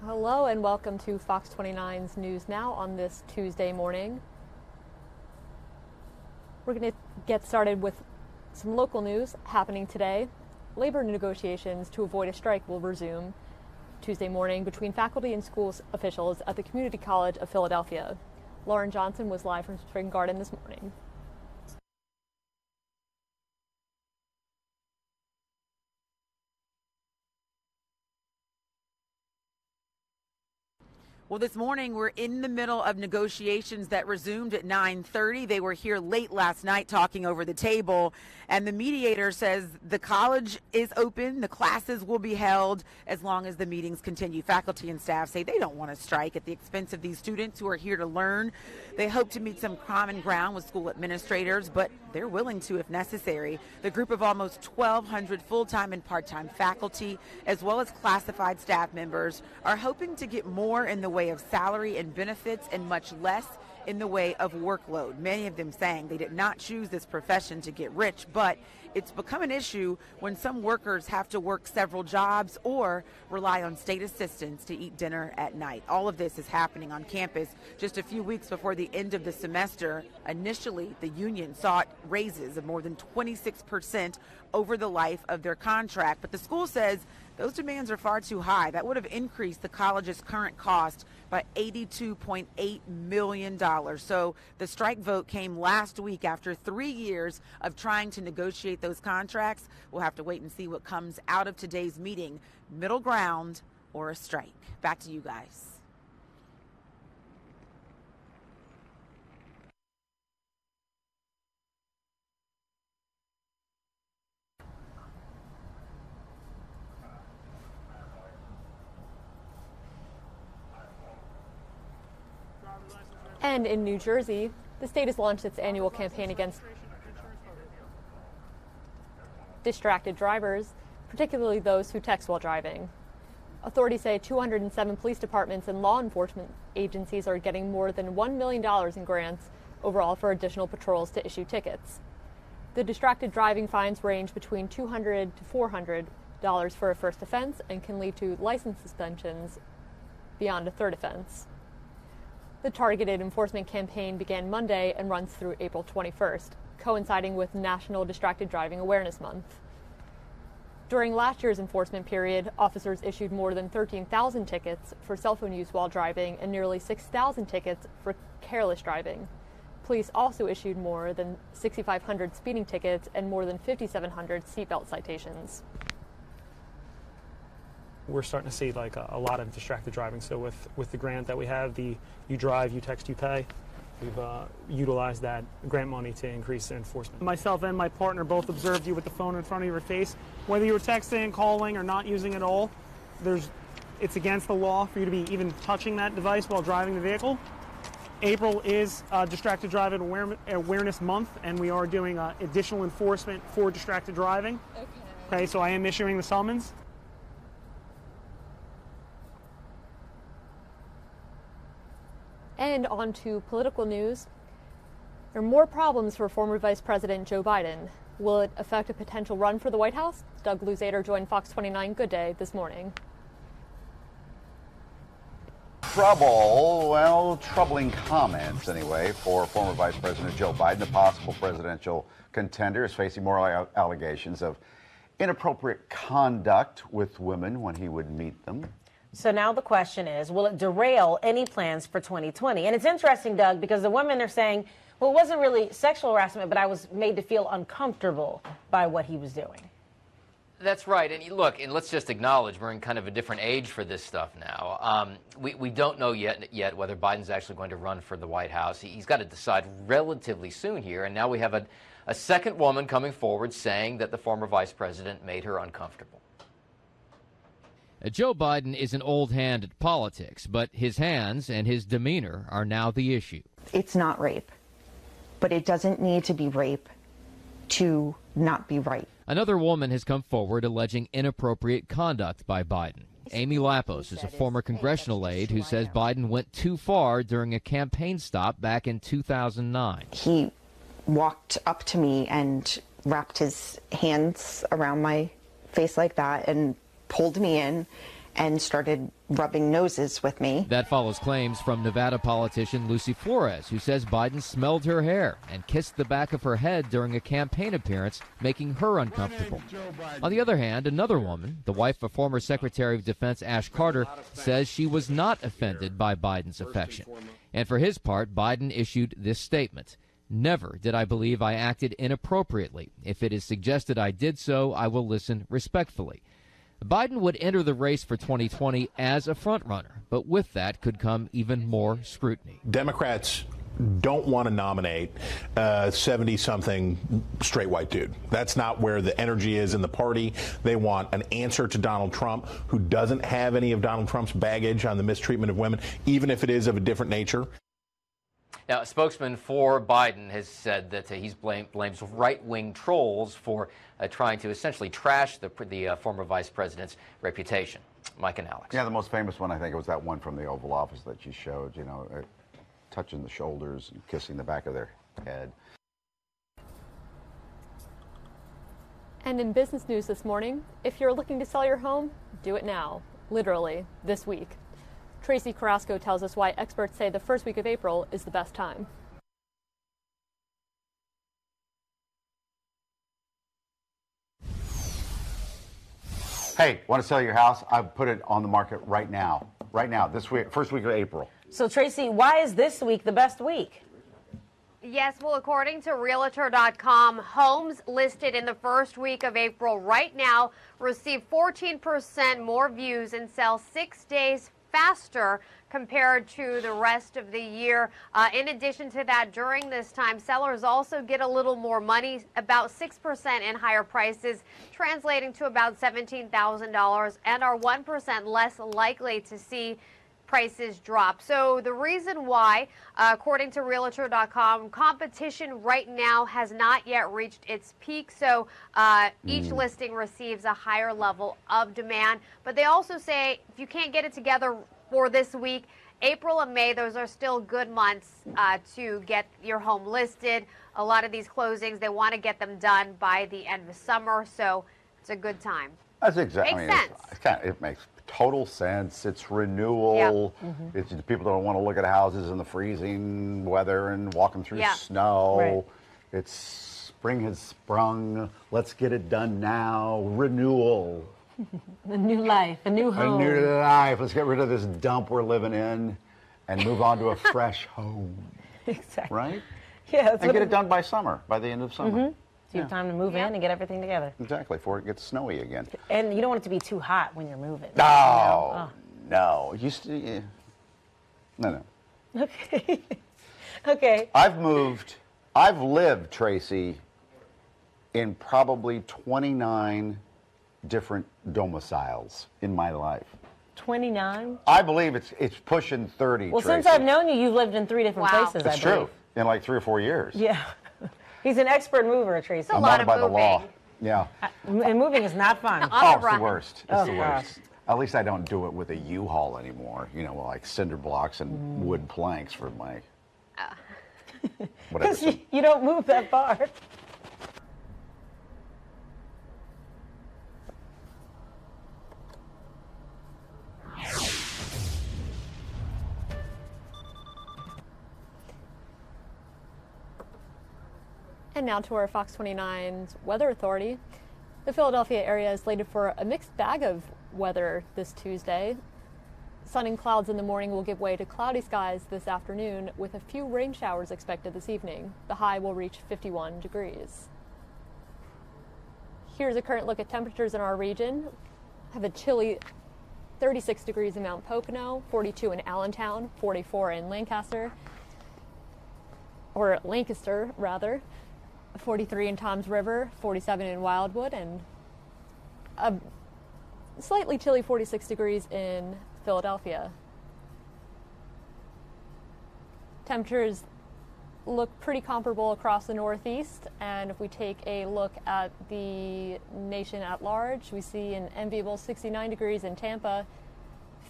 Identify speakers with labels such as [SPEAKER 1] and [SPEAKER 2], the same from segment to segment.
[SPEAKER 1] Hello and welcome to Fox 29's News Now on this Tuesday morning. We're going to get started with some local news happening today. Labor negotiations to avoid a strike will resume Tuesday morning between faculty and school officials at the Community College of Philadelphia. Lauren Johnson was live from Spring Garden this morning.
[SPEAKER 2] Well, this morning we're in the middle of negotiations that resumed at 9:30. They were here late last night talking over the table, and the mediator says the college is open, the classes will be held as long as the meetings continue. Faculty and staff say they don't want to strike at the expense of these students who are here to learn. They hope to meet some common ground with school administrators, but they're willing to if necessary. The group of almost 1,200 full-time and part-time faculty, as well as classified staff members, are hoping to get more in the way of salary and benefits and much less in the way of workload. Many of them saying they did not choose this profession to get rich, but it's become an issue when some workers have to work several jobs or rely on state assistance to eat dinner at night. All of this is happening on campus just a few weeks before the end of the semester. Initially, the union sought raises of more than 26% over the life of their contract, but the school says those demands are far too high. That would have increased the college's current cost by $82.8 million. So the strike vote came last week after 3 years of trying to negotiate those contracts. We'll have to wait and see what comes out of today's meeting, middle ground or a strike. Back to you guys.
[SPEAKER 1] And in New Jersey, the state has launched its annual campaign against distracted drivers, particularly those who text while driving. Authorities say 207 police departments and law enforcement agencies are getting more than $1 million in grants overall for additional patrols to issue tickets. The distracted driving fines range between $200 to $400 for a first offense and can lead to license suspensions beyond a third offense. The targeted enforcement campaign began Monday and runs through April 21st, coinciding with National Distracted Driving Awareness Month. During last year's enforcement period, officers issued more than 13,000 tickets for cell phone use while driving and nearly 6,000 tickets for careless driving. Police also issued more than 6,500 speeding tickets and more than 5,700 seatbelt citations.
[SPEAKER 3] We're starting to see like a lot of distracted driving. So with the grant that we have, the You Drive, You Text, You Pay, we've utilized that grant money to increase enforcement. Myself and my partner both observed you with the phone in front of your face. Whether you were texting, calling, or not using it at all, it's against the law for you to be even touching that device while driving the vehicle. April is Distracted Driving Awareness Month, and we are doing additional enforcement for distracted driving. Okay, so I am issuing the summons.
[SPEAKER 1] And on to political news. There are more problems for former Vice President Joe Biden. Will it affect a potential run for the White House? Doug Luzader joined Fox 29 Good Day this morning.
[SPEAKER 4] Troubling comments anyway for former Vice President Joe Biden. The possible presidential contender is facing moral allegations of inappropriate conduct with women when he would meet them.
[SPEAKER 5] So now the question is, will it derail any plans for 2020? And it's interesting, Doug, because the women are saying, well, it wasn't really sexual harassment, but I was made to feel uncomfortable by what he was doing.
[SPEAKER 6] That's right. And look, and let's just acknowledge we're in kind of a different age for this stuff now. We don't know yet whether Biden's actually going to run for the White House. He's got to decide relatively soon here. And now we have a second woman coming forward saying that the former vice president made her uncomfortable.
[SPEAKER 7] Joe Biden is an old hand at politics, but his hands and his demeanor are now the issue.
[SPEAKER 8] It's not rape, but it doesn't need to be rape to not be right.
[SPEAKER 7] Another woman has come forward alleging inappropriate conduct by Biden. Amy Lapos is a former congressional aide who says Biden went too far during a campaign stop back in 2009.
[SPEAKER 8] He walked up to me and wrapped his hands around my face like that and pulled me in and started rubbing noses with me.
[SPEAKER 7] That follows claims from Nevada politician Lucy Flores, who says Biden smelled her hair and kissed the back of her head during a campaign appearance, making her uncomfortable. On the other hand, another woman, the wife of former Secretary of Defense Ash Carter, says she was not offended by Biden's affection. And for his part, Biden issued this statement: "Never did I believe I acted inappropriately. If it is suggested I did so, I will listen respectfully." Biden would enter the race for 2020 as a frontrunner, but with that could come even more scrutiny.
[SPEAKER 9] Democrats don't want to nominate a 70-something straight white dude. That's not where the energy is in the party. They want an answer to Donald Trump, who doesn't have any of Donald Trump's baggage on the mistreatment of women, even if it is of a different nature.
[SPEAKER 6] Now, a spokesman for Biden has said that he blames right-wing trolls for trying to essentially trash the former vice president's reputation. Mike and Alex.
[SPEAKER 4] Yeah, the most famous one, I think, was that one from the Oval Office that you showed, you know, touching the shoulders and kissing the back of their head.
[SPEAKER 1] And in business news this morning, if you're looking to sell your home, do it now. Literally, this week. Tracy Carrasco tells us why experts say the first week of April is the best time.
[SPEAKER 4] Hey, want to sell your house? I've put it on the market right now. Right now, this week, first week of April.
[SPEAKER 5] So, Tracy, why is this week the best week?
[SPEAKER 10] Yes, well, according to Realtor.com, homes listed in the first week of April right now receive 14% more views and sell 6 days faster compared to the rest of the year. In addition to that, during this time, sellers also get a little more money, about 6% in higher prices, translating to about $17,000, and are 1% less likely to see prices drop. So the reason why, according to Realtor.com, competition right now has not yet reached its peak. So each listing receives a higher level of demand. But they also say if you can't get it together for this week, April and May, those are still good months to get your home listed. A lot of these closings, they want to get them done by the end of summer. So it's a good time.
[SPEAKER 4] That's exactly.
[SPEAKER 10] Makes sense.
[SPEAKER 4] It makes total sense. It's renewal.
[SPEAKER 10] Yep.
[SPEAKER 4] It's people don't want to look at houses in the freezing weather and walking through snow.
[SPEAKER 5] Right.
[SPEAKER 4] It's spring has sprung. Let's get it done now. Renewal.
[SPEAKER 5] A new life, a new home.
[SPEAKER 4] A new life. Let's get rid of this dump we're living in and move on to a fresh home.
[SPEAKER 5] Exactly.
[SPEAKER 4] Right?
[SPEAKER 5] Yeah.
[SPEAKER 4] And get it done by summer, by the end of summer.
[SPEAKER 5] So you have time to move in and get everything together.
[SPEAKER 4] Exactly, before it gets snowy again.
[SPEAKER 5] And you don't want it to be too hot when you're moving.
[SPEAKER 4] No, no. No.
[SPEAKER 5] Okay. Okay.
[SPEAKER 4] I've lived, Tracy, in probably 29 different domiciles in my life.
[SPEAKER 5] 29?
[SPEAKER 4] I believe it's pushing 30,
[SPEAKER 5] Well,
[SPEAKER 4] Tracy.
[SPEAKER 5] since I've known you, you've lived in 3 different places,
[SPEAKER 4] It's true, in like 3 or 4 years.
[SPEAKER 5] Yeah. He's an expert mover, Tracy.
[SPEAKER 4] I'm not by the law. Yeah.
[SPEAKER 5] And moving is not fun.
[SPEAKER 4] It's the worst. It's the
[SPEAKER 5] gosh.
[SPEAKER 4] worst. At least I don't do it with a U-Haul anymore. You know, like cinder blocks and wood planks for my whatever.
[SPEAKER 5] Because you don't move that far.
[SPEAKER 1] And now to our Fox 29's Weather Authority. The Philadelphia area is slated for a mixed bag of weather this Tuesday. Sun and clouds in the morning will give way to cloudy skies this afternoon, with a few rain showers expected this evening. The high will reach 51 degrees. Here's a current look at temperatures in our region. Have a chilly 36 degrees in Mount Pocono, 42 in Allentown, 44 in Lancaster, 43 in Toms River, 47 in Wildwood, and a slightly chilly 46 degrees in Philadelphia. Temperatures look pretty comparable across the Northeast, and if we take a look at the nation at large, we see an enviable 69 degrees in Tampa,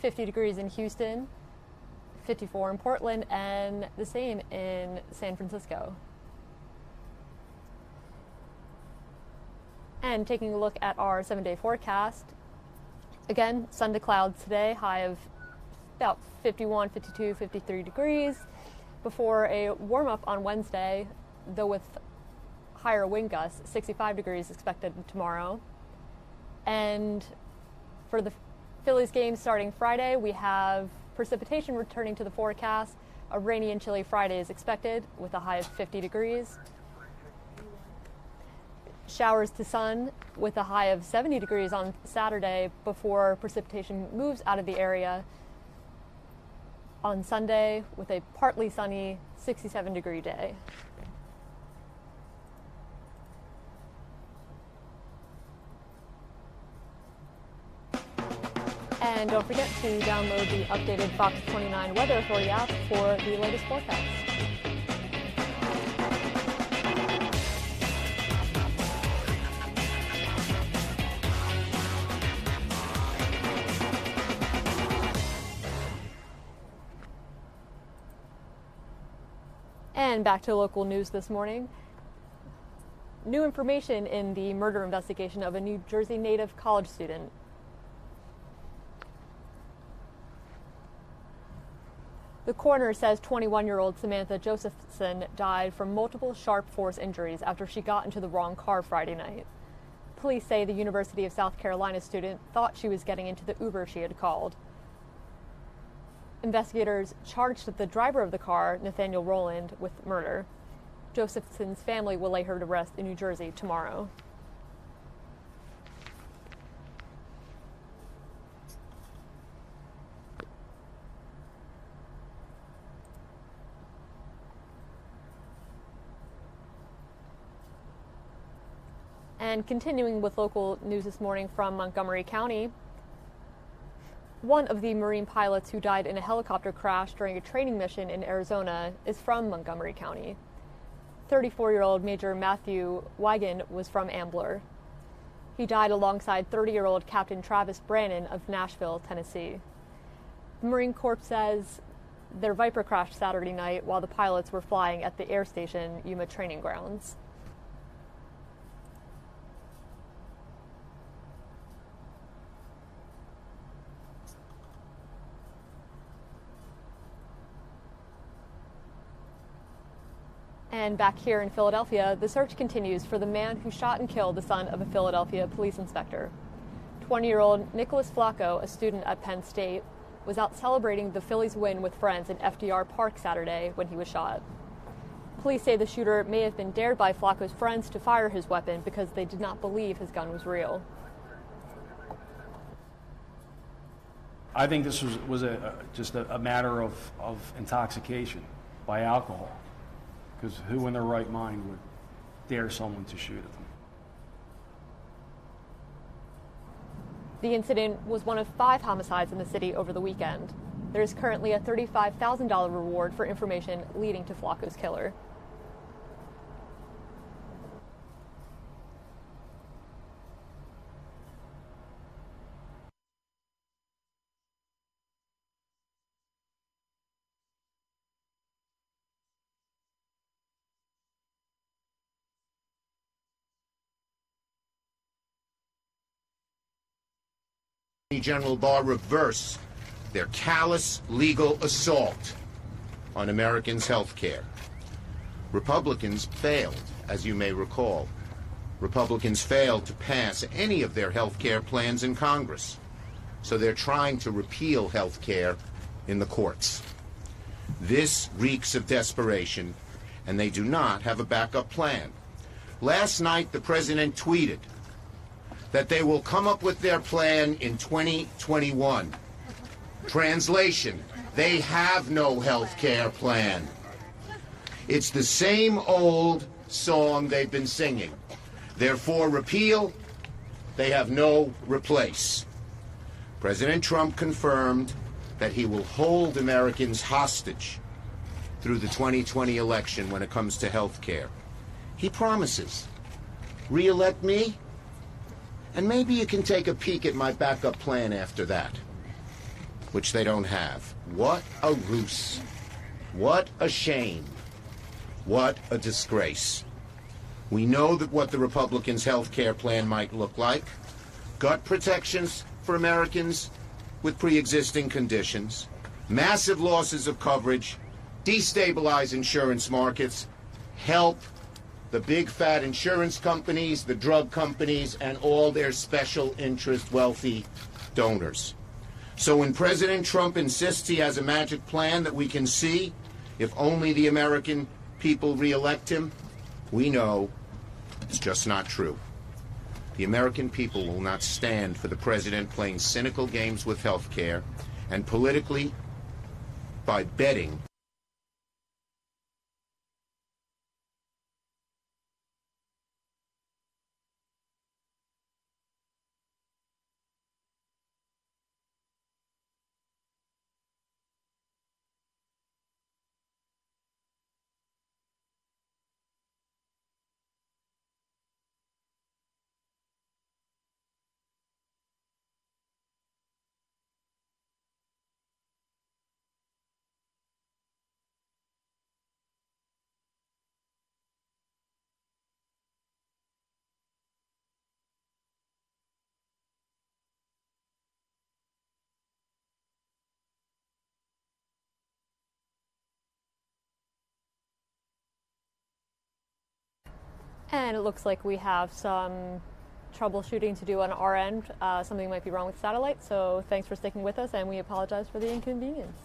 [SPEAKER 1] 50 degrees in Houston, 54 in Portland, and the same in San Francisco. And taking a look at our 7-day forecast, Again, sun to clouds today, high of about 51, 52, 53 degrees, before a warm-up on Wednesday, though with higher wind gusts, 65 degrees expected tomorrow. And for the Phillies game starting Friday, we have precipitation returning to the forecast. A rainy and chilly Friday is expected with a high of 50 degrees. Showers to sun with a high of 70 degrees on Saturday before precipitation moves out of the area on Sunday with a partly sunny 67-degree day. And don't forget to download the updated Fox 29 Weather Authority app for the latest forecast. And back to local news this morning. New information in the murder investigation of a New Jersey native college student. The coroner says 21-year-old Samantha Josephson died from multiple sharp force injuries after she got into the wrong car Friday night. Police say the University of South Carolina student thought she was getting into the Uber she had called. Investigators charged the driver of the car, Nathaniel Rowland, with murder. Josephson's family will lay her to rest in New Jersey tomorrow. And continuing with local news this morning from Montgomery County, one of the Marine pilots who died in a helicopter crash during a training mission in Arizona is from Montgomery County. 34-year-old Major Matthew Wagon was from Ambler. He died alongside 30-year-old Captain Travis Brannon of Nashville, Tennessee. The Marine Corps says their Viper crashed Saturday night while the pilots were flying at the Air Station Yuma training grounds. And back here in Philadelphia, the search continues for the man who shot and killed the son of a Philadelphia police inspector. 20-year-old Nicholas Flacco, a student at Penn State, was out celebrating the Phillies' win with friends in FDR Park Saturday when he was shot. Police say the shooter may have been dared by Flacco's friends to fire his weapon because they did not believe his gun was real.
[SPEAKER 11] I think this was just a matter of intoxication by alcohol. Because who in their right mind would dare someone to shoot at them?
[SPEAKER 1] The incident was one of 5 homicides in the city over the weekend. There is currently a $35,000 reward for information leading to Flacco's killer.
[SPEAKER 12] General Barr reverse their callous legal assault on Americans' health care. Republicans failed, as you may recall. Republicans failed to pass any of their health care plans in Congress. So they're trying to repeal health care in the courts. This reeks of desperation, and they do not have a backup plan. Last night, the president tweeted that they will come up with their plan in 2021. Translation, they have no health care plan. It's the same old song they've been singing. Therefore, repeal, they have no replace. President Trump confirmed that he will hold Americans hostage through the 2020 election when it comes to health care. He promises, re-elect me, and maybe you can take a peek at my backup plan after that, which they don't have. What a ruse. What a shame. What a disgrace. We know that what the Republicans' health care plan might look like. Gut protections for Americans with pre-existing conditions, massive losses of coverage, destabilize insurance markets, help the big fat insurance companies, the drug companies, and all their special interest wealthy donors. So when President Trump insists he has a magic plan that we can see, if only the American people re-elect him, we know it's just not true. The American people will not stand for the president playing cynical games with health care and politically by betting.
[SPEAKER 1] And it looks like we have some troubleshooting to do on our end. Something might be wrong with satellite, so thanks for sticking with us, and we apologize for the inconvenience.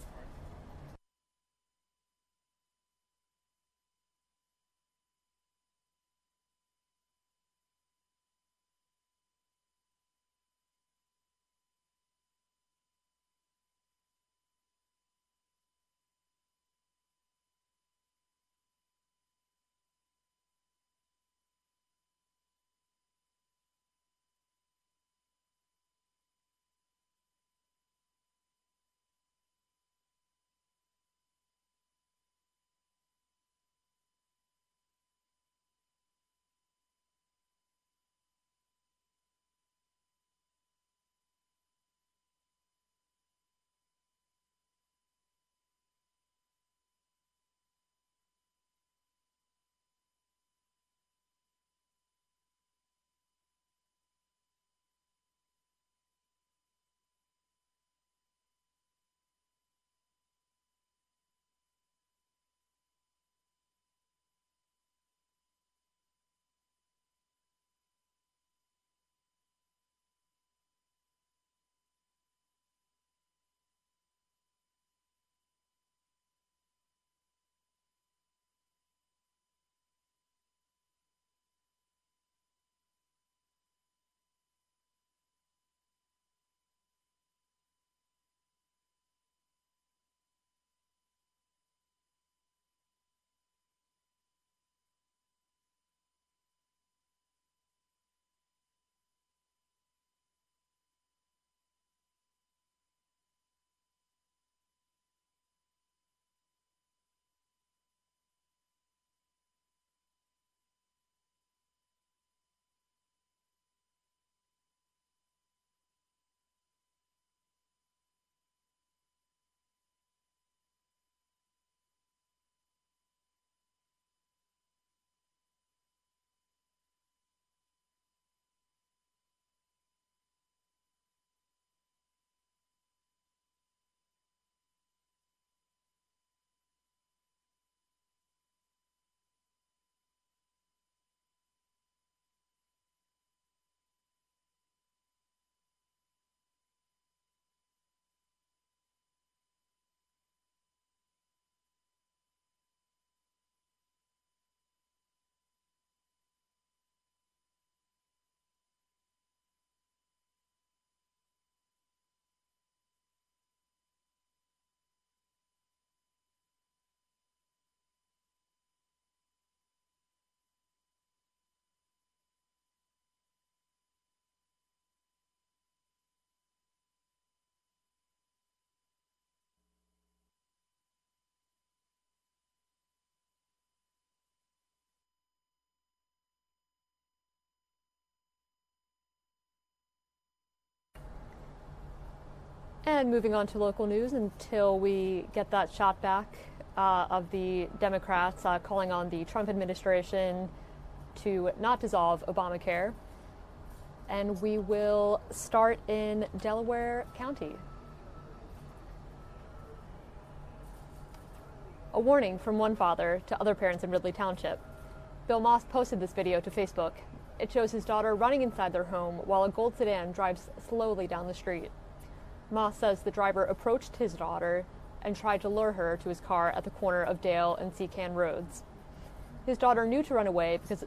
[SPEAKER 1] And moving on to local news until we get that shot back of the Democrats calling on the Trump administration to not dissolve Obamacare. And we will start in Delaware County. A warning from one father to other parents in Ridley Township. Bill Moss posted this video to Facebook. It shows his daughter running inside their home while a gold sedan drives slowly down the street. Moss says the driver approached his daughter and tried to lure her to his car at the corner of Dale and Seacan roads. His daughter knew to run away because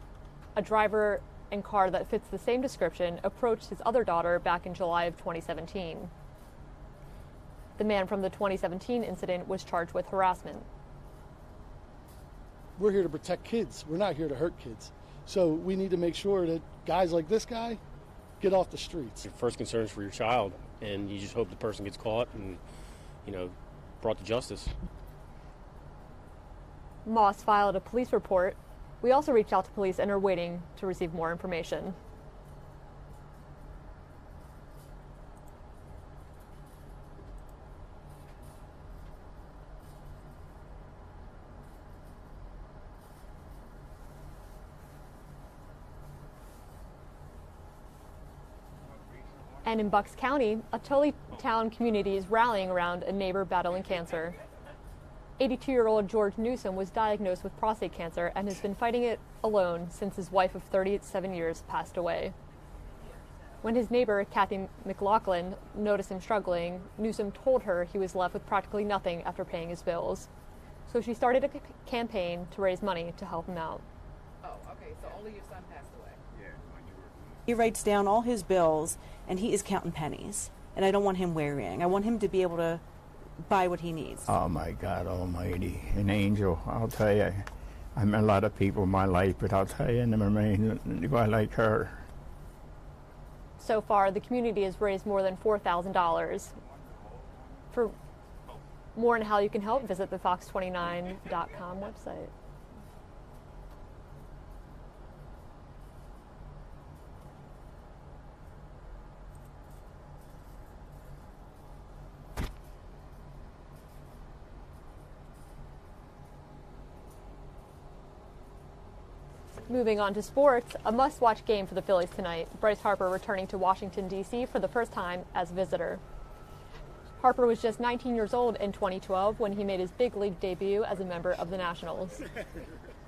[SPEAKER 1] a driver and car that fits the same description approached his other daughter back in July of 2017. The man from the 2017 incident was charged with harassment.
[SPEAKER 13] We're here to protect kids. We're not here to hurt kids. So we need to make sure that guys like this guy get off the streets.
[SPEAKER 14] Your first concern is for your child, and you just hope the person gets caught and, brought to justice.
[SPEAKER 1] Moss filed a police report. We also reached out to police and are waiting to receive more information. And in Bucks County, a Tullytown community is rallying around a neighbor battling cancer. 82-year-old George Newsom was diagnosed with prostate cancer and has been fighting it alone since his wife of 37 years passed away. When his neighbor, Kathy McLaughlin, noticed him struggling, Newsom told her he was left with practically nothing after paying his bills. So she started a campaign to raise money to help him out.
[SPEAKER 15] Oh, okay, so only your son passed away. Yeah.
[SPEAKER 16] He writes down all his bills, and he is counting pennies. And I don't want him worrying. I want him to be able to buy what he needs.
[SPEAKER 17] Oh my God Almighty, an angel! I'll tell you, I met a lot of people in my life, but I'll tell you, never mind anybody like her.
[SPEAKER 1] So far, the community has raised more than $4,000. For more on how you can help, visit the fox29.com website. Moving on to sports, a must-watch game for the Phillies tonight. Bryce Harper returning to Washington, D.C. for the first time as visitor. Harper was just 19 years old in 2012 when he made his big league debut as a member of the Nationals.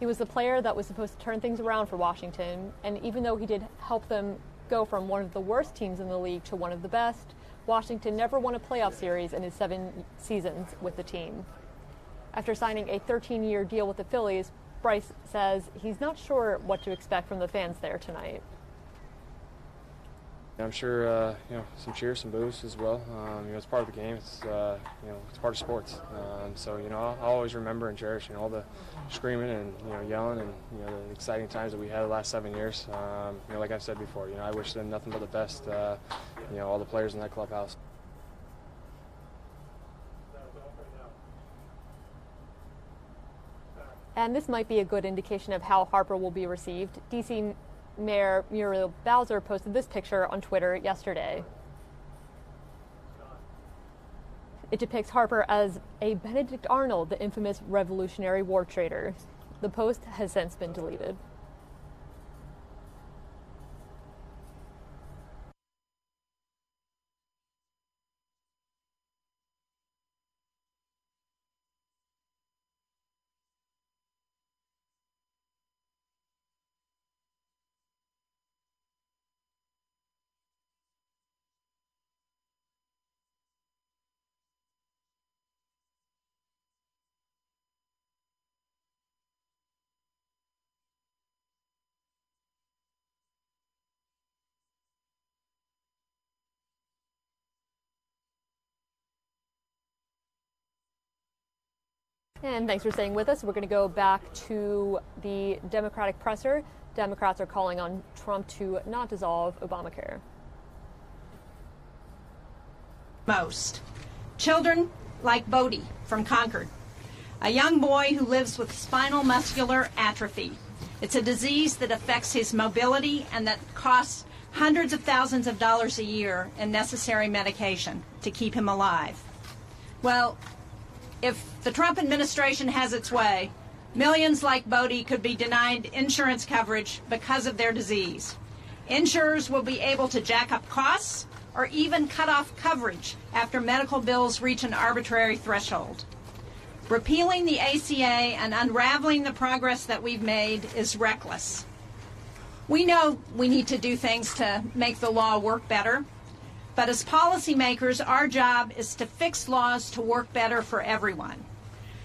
[SPEAKER 1] He was the player that was supposed to turn things around for Washington, and even though he did help them go from one of the worst teams in the league to one of the best, Washington never won a playoff series in his 7 seasons with the team. After signing a 13-year deal with the Phillies, Bryce says he's not sure what to expect from the fans there tonight.
[SPEAKER 18] I'm sure, some cheers, some boos as well. It's part of the game. It's, it's part of sports. So, I'll always remember and cherish, all the screaming and, yelling and, the exciting times that we had the last 7 years. Like I've said before, I wish them nothing but the best, all the players in that clubhouse.
[SPEAKER 1] And this might be a good indication of how Harper will be received. D.C. Mayor Muriel Bowser posted this picture on Twitter yesterday. It depicts Harper as a Benedict Arnold, the infamous Revolutionary War traitor. The post has since been deleted. And thanks for staying with us. We're going to go back to the Democratic presser. Democrats are calling on Trump to not dissolve Obamacare.
[SPEAKER 19] Most children like Bodie from Concord, a young boy who lives with spinal muscular atrophy. It's a disease that affects his mobility and that costs hundreds of thousands of dollars a year in necessary medication to keep him alive. Well, if the Trump administration has its way, millions like Bodie could be denied insurance coverage because of their disease. Insurers will be able to jack up costs or even cut off coverage after medical bills reach an arbitrary threshold. Repealing the ACA and unraveling the progress that we've made is reckless. We know we need to do things to make the law work better, but as policymakers, our job is to fix laws to work better for everyone.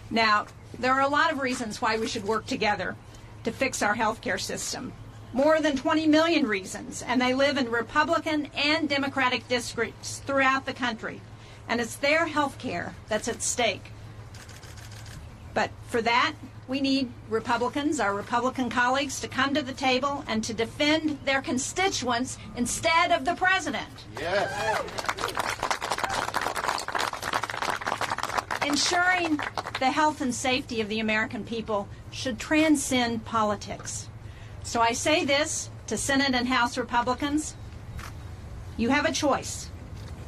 [SPEAKER 19] Now, there are a lot of reasons why we should work together to fix our healthcare system. More than 20 million reasons, and they live in Republican and Democratic districts throughout the country, and it's their healthcare that's at stake. But for that, we need Republicans, our Republican colleagues, to come to the table and to defend their constituents instead of the president.
[SPEAKER 12] Yes.
[SPEAKER 19] Ensuring the health and safety of the American people should transcend politics. So I say this to Senate and House Republicans. You have a choice.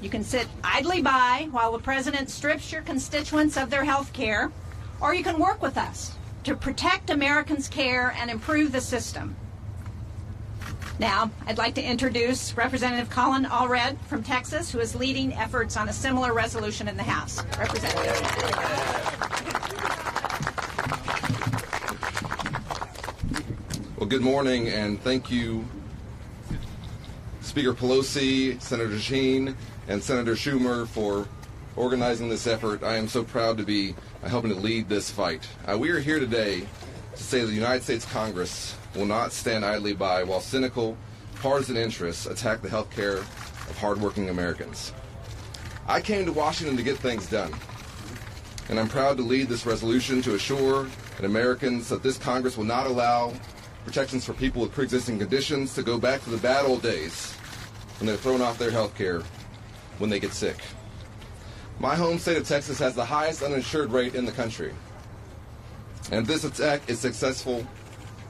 [SPEAKER 19] You can sit idly by while the president strips your constituents of their health care, or you can work with us to protect Americans' care and improve the system. Now, I'd like to introduce Representative Colin Allred from Texas, who is leading efforts on a similar resolution in the House. Representative.
[SPEAKER 20] Well, good morning, and thank you, Speaker Pelosi, Senator Sheen, and Senator Schumer for organizing this effort. I am so proud to be helping to lead this fight. We are here today to say that the United States Congress will not stand idly by while cynical, partisan interests attack the health care of hardworking Americans. I came to Washington to get things done, and I'm proud to lead this resolution to assure Americans that this Congress will not allow protections for people with pre-existing conditions to go back to the bad old days when they're thrown off their health care when they get sick. My home state of Texas has the highest uninsured rate in the country. And if this attack is successful,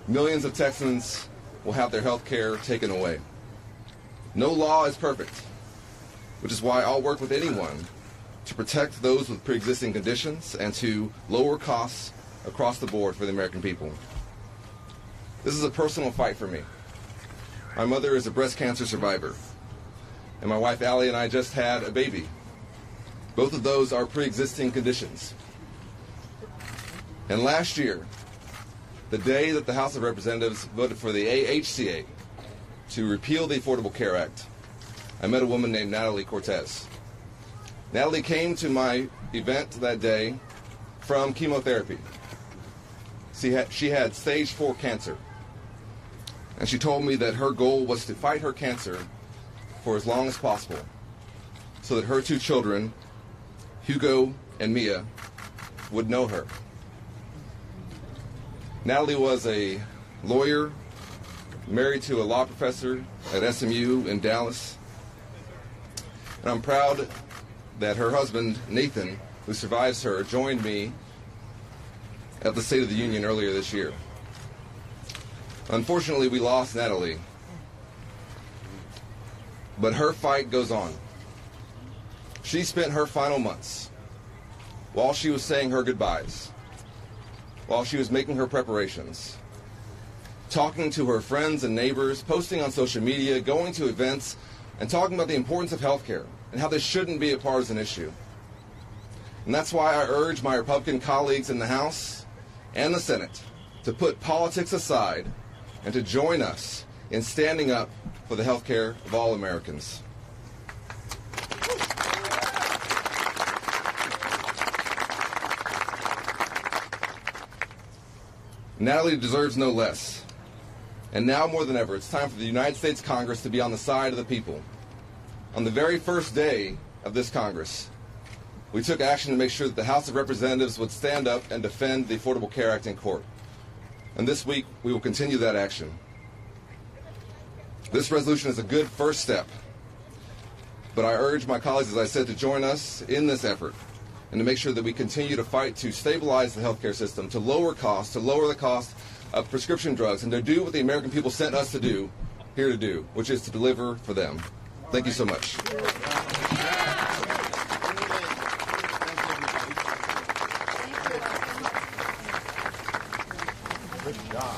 [SPEAKER 20] millions of Texans will have their health care taken away. No law is perfect, which is why I'll work with anyone to protect those with pre-existing conditions and to lower costs across the board for the American people. This is a personal fight for me. My mother is a breast cancer survivor, and my wife Allie and I just had a baby. Both of those are pre-existing conditions. And last year, the day that the House of Representatives voted for the AHCA to repeal the Affordable Care Act, I met a woman named Natalie Cortez. Natalie came to my event that day from chemotherapy. She had stage 4 cancer. And she told me that her goal was to fight her cancer for as long as possible so that her 2 children, Hugo and Mia, would know her. Natalie was a lawyer, married to a law professor at SMU in Dallas. And I'm proud that her husband, Nathan, who survives her, joined me at the State of the Union earlier this year. Unfortunately, we lost Natalie, but her fight goes on. She spent her final months, while she was saying her goodbyes, while she was making her preparations, talking to her friends and neighbors, posting on social media, going to events, and talking about the importance of health care and how this shouldn't be a partisan issue. And that's why I urge my Republican colleagues in the House and the Senate to put politics aside and to join us in standing up for the health care of all Americans. Natalie deserves no less. And now more than ever, it's time for the United States Congress to be on the side of the people. On the very first day of this Congress, we took action to make sure that the House of Representatives would stand up and defend the Affordable Care Act in court. And this week, we will continue that action. This resolution is a good first step, but I urge my colleagues, as I said, to join us in this effort and to make sure that we continue to fight to stabilize the healthcare system, to lower costs, to lower the cost of prescription drugs, and to do what the American people sent us to do, here to do, which is to deliver for them. Thank you so much.
[SPEAKER 9] Good job.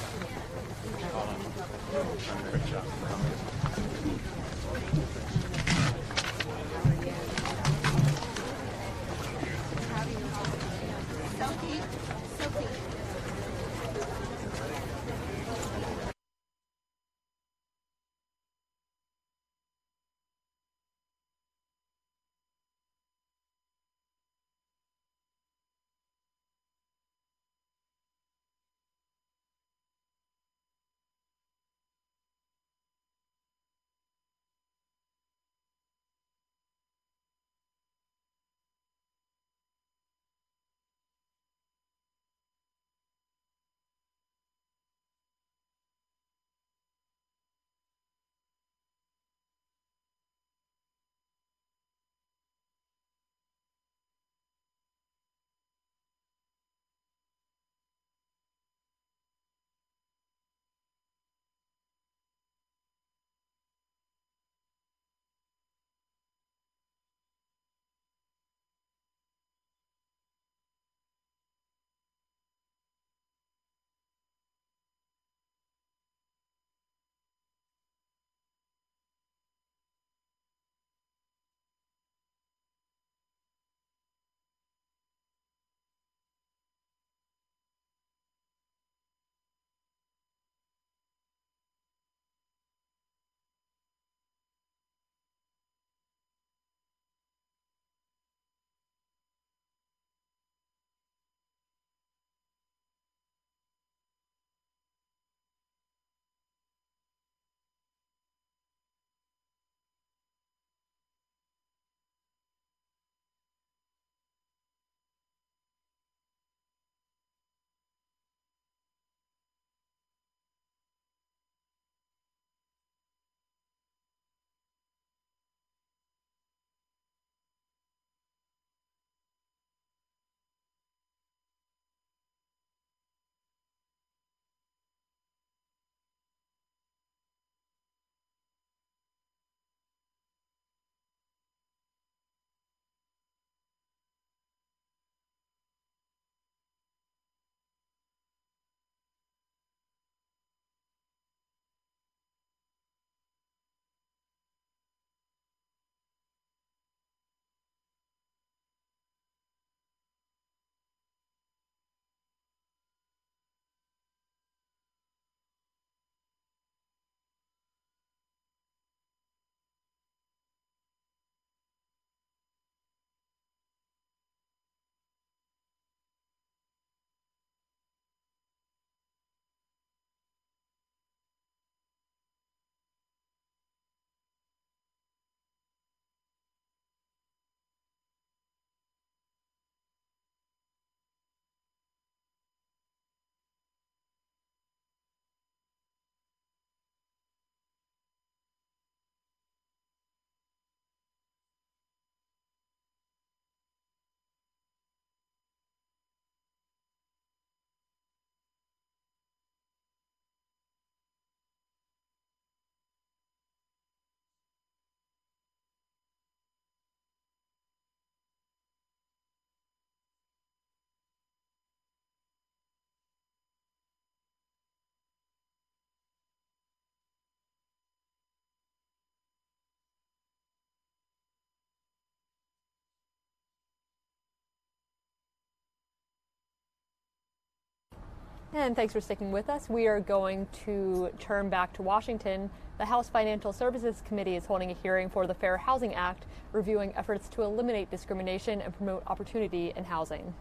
[SPEAKER 1] And thanks for sticking with us. We are going to turn back to Washington. The House Financial Services Committee is holding a hearing for the Fair Housing Act, reviewing efforts to eliminate discrimination and promote opportunity in housing.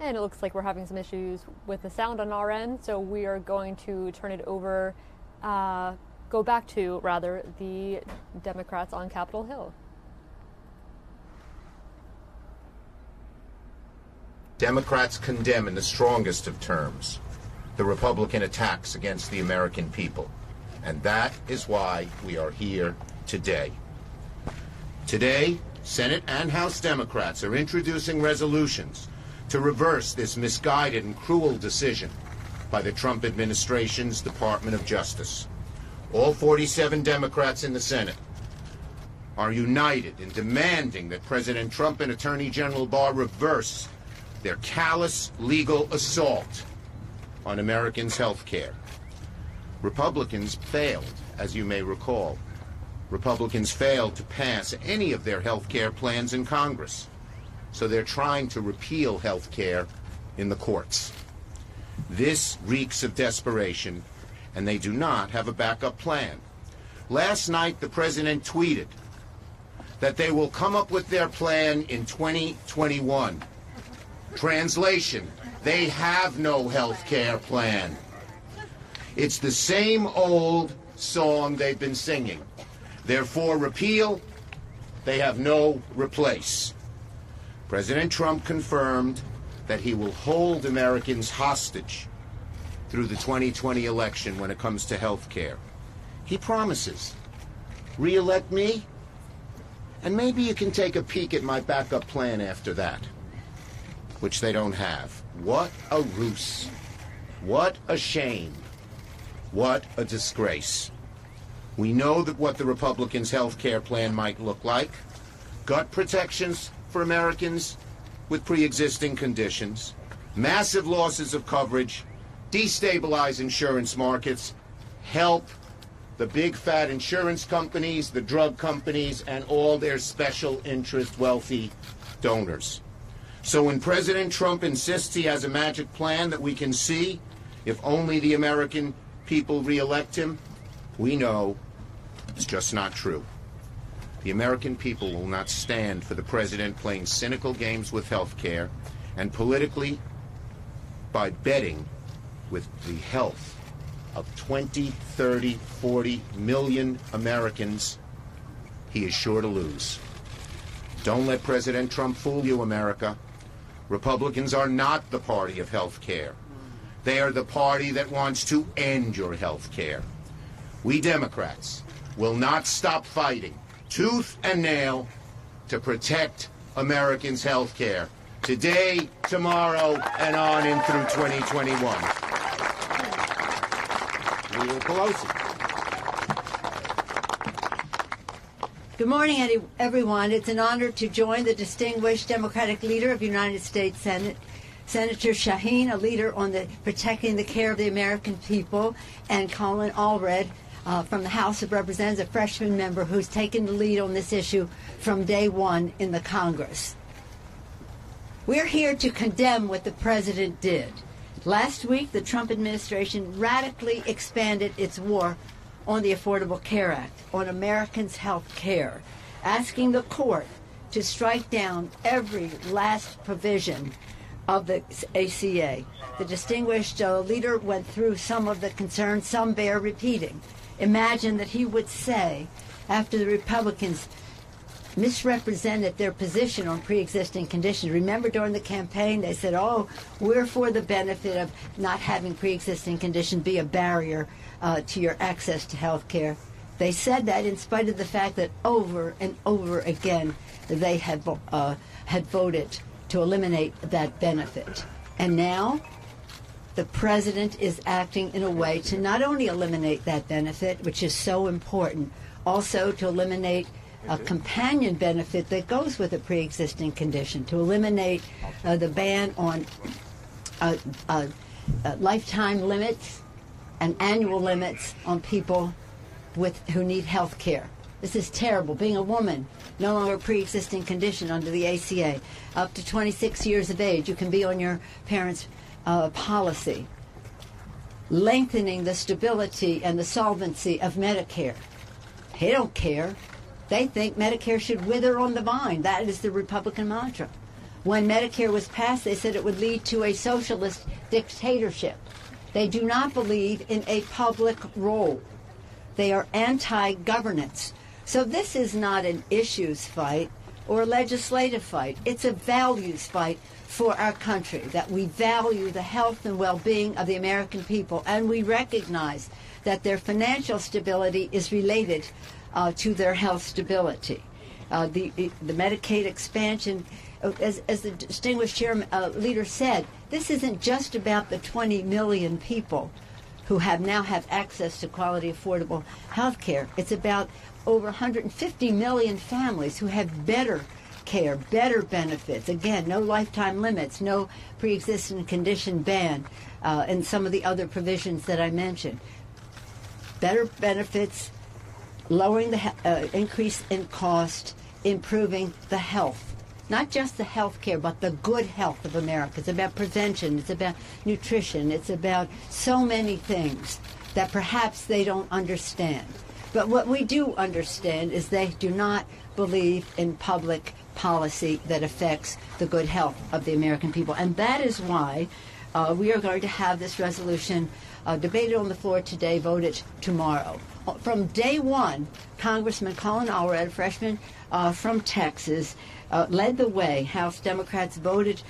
[SPEAKER 1] And it looks like we're having some issues with the sound on our end, so we are going to turn it over, go back to, rather, the Democrats on Capitol Hill.
[SPEAKER 12] Democrats condemn in the strongest of terms the Republican attacks against the American people. And that is why we are here today. Today, Senate and House Democrats are introducing resolutions to reverse this misguided and cruel decision by the Trump administration's Department of Justice. All 47 Democrats in the Senate are united in demanding that President Trump and Attorney General Barr reverse their callous legal assault on Americans' health care. Republicans failed, as you may recall. Republicans failed to pass any of their health care plans in Congress. So they're trying to repeal health care in the courts. This reeks of desperation, and they do not have a backup plan. Last night, the president tweeted that they will come up with their plan in 2021. Translation, they have no health care plan. It's the same old song they've been singing. Therefore, repeal, they have no replace. President Trump confirmed that he will hold Americans hostage through the 2020 election when it comes to health care. He promises, re-elect me, and maybe you can take a peek at my backup plan after that, which they don't have. What a ruse. What a shame. What a disgrace. We know that what the Republicans' health care plan might look like. Gut protections for Americans with pre-existing conditions, massive losses of coverage, destabilize insurance markets, help the big fat insurance companies, the drug companies, and all their special interest wealthy donors. So when President Trump insists he has a magic plan that we can see if only the American people re-elect him, we know it's just not true. The American people will not stand for the president playing cynical games with health care and politically by betting with the health of 20, 30, 40 million Americans. He is sure to lose. Don't let President Trump fool you, America. Republicans are not the party of health care. They are the party that wants to end your health care. We Democrats will not stop fighting tooth and nail to protect Americans' health care today, tomorrow, and on in through 2021. Leader Pelosi.
[SPEAKER 21] Good morning, everyone. It's an honor to join the distinguished Democratic leader of the United States Senate, Senator Shaheen, a leader on protecting the care of the American people, and Colin Allred from the House of Representatives, a freshman member who's taken the lead on this issue from day one in the Congress. We're here to condemn what the president did. Last week, the Trump administration radically expanded its war on the Affordable Care Act, on Americans' health care, asking the court to strike down every last provision of the ACA. The distinguished leader went through some of the concerns, some bear repeating. Imagine that he would say, after the Republicans misrepresented their position on pre-existing conditions. Remember during the campaign they said, oh, we're for the benefit of not having pre-existing conditions be a barrier to your access to health care. They said that in spite of the fact that over and over again they had voted to eliminate that benefit. And now the president is acting in a way to not only eliminate that benefit, which is so important, also to eliminate a companion benefit that goes with a pre-existing condition, to eliminate the ban on lifetime limits and annual limits on people who need health care. This is terrible. Being a woman, no longer a pre-existing condition under the ACA. Up to 26 years of age, you can be on your parents' policy. Lengthening the stability and the solvency of Medicare. They don't care. They think Medicare should wither on the vine. That is the Republican mantra. When Medicare was passed, they said it would lead to a socialist dictatorship. They do not believe in a public role. They are anti-governance. So this is not an issues fight or a legislative fight. It's a values fight for our country, that we value the health and well-being of the American people, and we recognize that their financial stability is related to their health stability. The Medicaid expansion, as the distinguished leader said, this isn't just about the 20 million people who now have access to quality, affordable health care. It's about over 150 million families who have better care, better benefits. Again, no lifetime limits, no pre-existing condition ban, and some of the other provisions that I mentioned. Better benefits, lowering the increase in cost, improving the health. Not just the health care, but the good health of America. It's about prevention. It's about nutrition. It's about so many things that perhaps they don't understand. But what we do understand is they do not believe in public policy that affects the good health of the American people. And that is why we are going to have this resolution debated on the floor today, voted tomorrow. From day one, Congressman Colin Allred, a freshman from Texas, led the way. House Democrats voted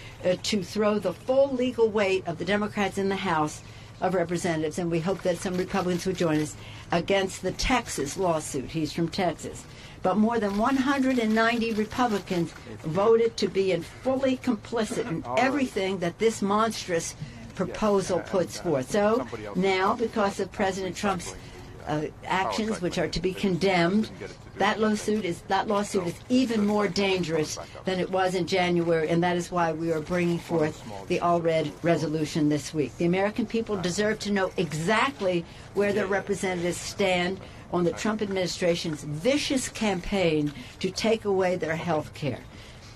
[SPEAKER 21] to throw the full legal weight of the Democrats in the House of Representatives, and we hope that some Republicans would join us, against the Texas lawsuit. He's from Texas. But more than 190 Republicans voted to be fully complicit in everything that this monstrous proposal puts forth. So now, because of President Trump's actions, which are to be condemned, that lawsuit is even more dangerous than it was in January, and that is why we are bringing forth the Allred resolution this week. The American people deserve to know exactly where their representatives stand on the Trump administration's vicious campaign to take away their health care.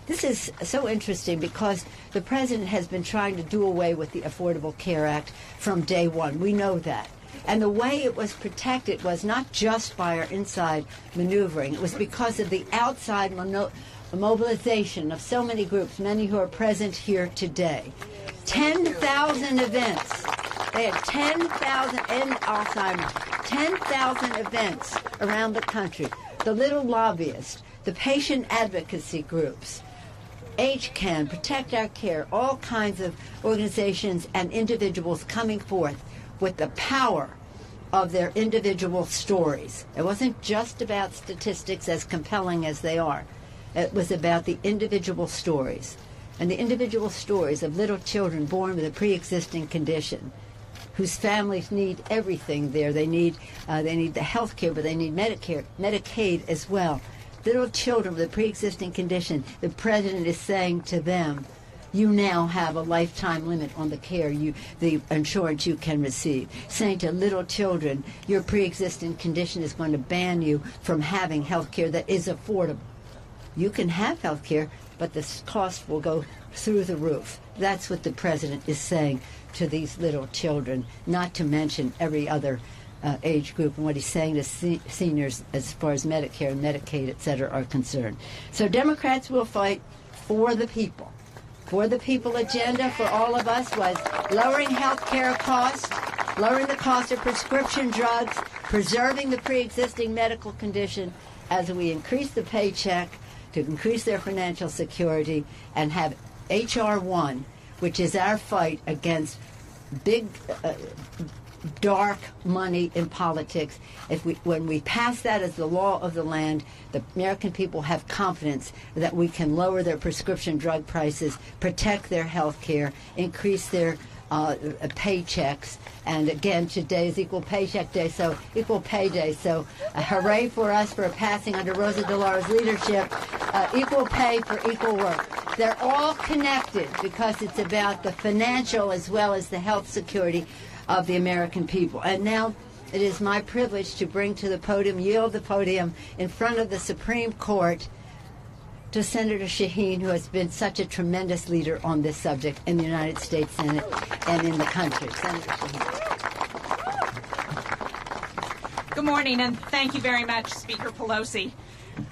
[SPEAKER 21] This is so interesting because the president has been trying to do away with the Affordable Care Act from day one. We know that. And the way it was protected was not just by our inside maneuvering. It was because of the outside mobilization of so many groups, many who are present here today. 10,000 events. They had 10,000 in Alzheimer's, 10,000 events around the country. The little lobbyists, the patient advocacy groups, HCAN, Protect Our Care, all kinds of organizations and individuals coming forth with the power of their individual stories. It wasn't just about statistics, as compelling as they are. It was about the individual stories, and the individual stories of little children born with a pre-existing condition, whose families need everything there. They need the health care, but they need Medicaid as well. Little children with a pre-existing condition, the president is saying to them, you now have a lifetime limit on the care the insurance you can receive. Saying to little children, your pre-existing condition is going to ban you from having health care that is affordable. You can have health care, but the cost will go through the roof. That's what the president is saying to these little children, not to mention every other age group, and what he's saying to seniors as far as Medicare and Medicaid, et cetera, are concerned. So Democrats will fight for the people. For the people agenda for all of us was lowering health care costs, lowering the cost of prescription drugs, preserving the pre-existing medical condition as we increase the paycheck to increase their financial security, and have H.R. 1, which is our fight against big dark money in politics. When we pass that as the law of the land, the American people have confidence that we can lower their prescription drug prices, protect their health care, increase their paychecks. And again, today is Equal Paycheck Day, so Equal Pay Day. So hooray for us for passing under Rosa DeLaura's leadership, equal pay for equal work. They're all connected because it's about the financial as well as the health security of the American people. And now it is my privilege to bring to the podium, yield the podium in front of the Supreme Court to Senator Shaheen, who has been such a tremendous leader on this subject in the United States Senate and in the country. Senator Shaheen.
[SPEAKER 19] Good morning, and thank you very much, Speaker Pelosi.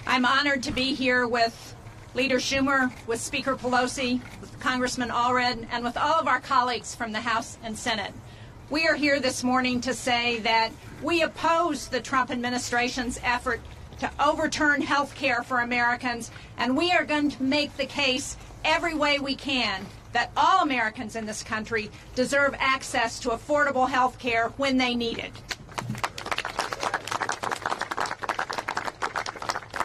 [SPEAKER 19] I'm honored to be here with Leader Schumer, with Speaker Pelosi, with Congressman Allred, and with all of our colleagues from the House and Senate. We are here this morning to say that we oppose the Trump administration's effort to overturn health care for Americans, and we are going to make the case every way we can that all Americans in this country deserve access to affordable health care when they need it.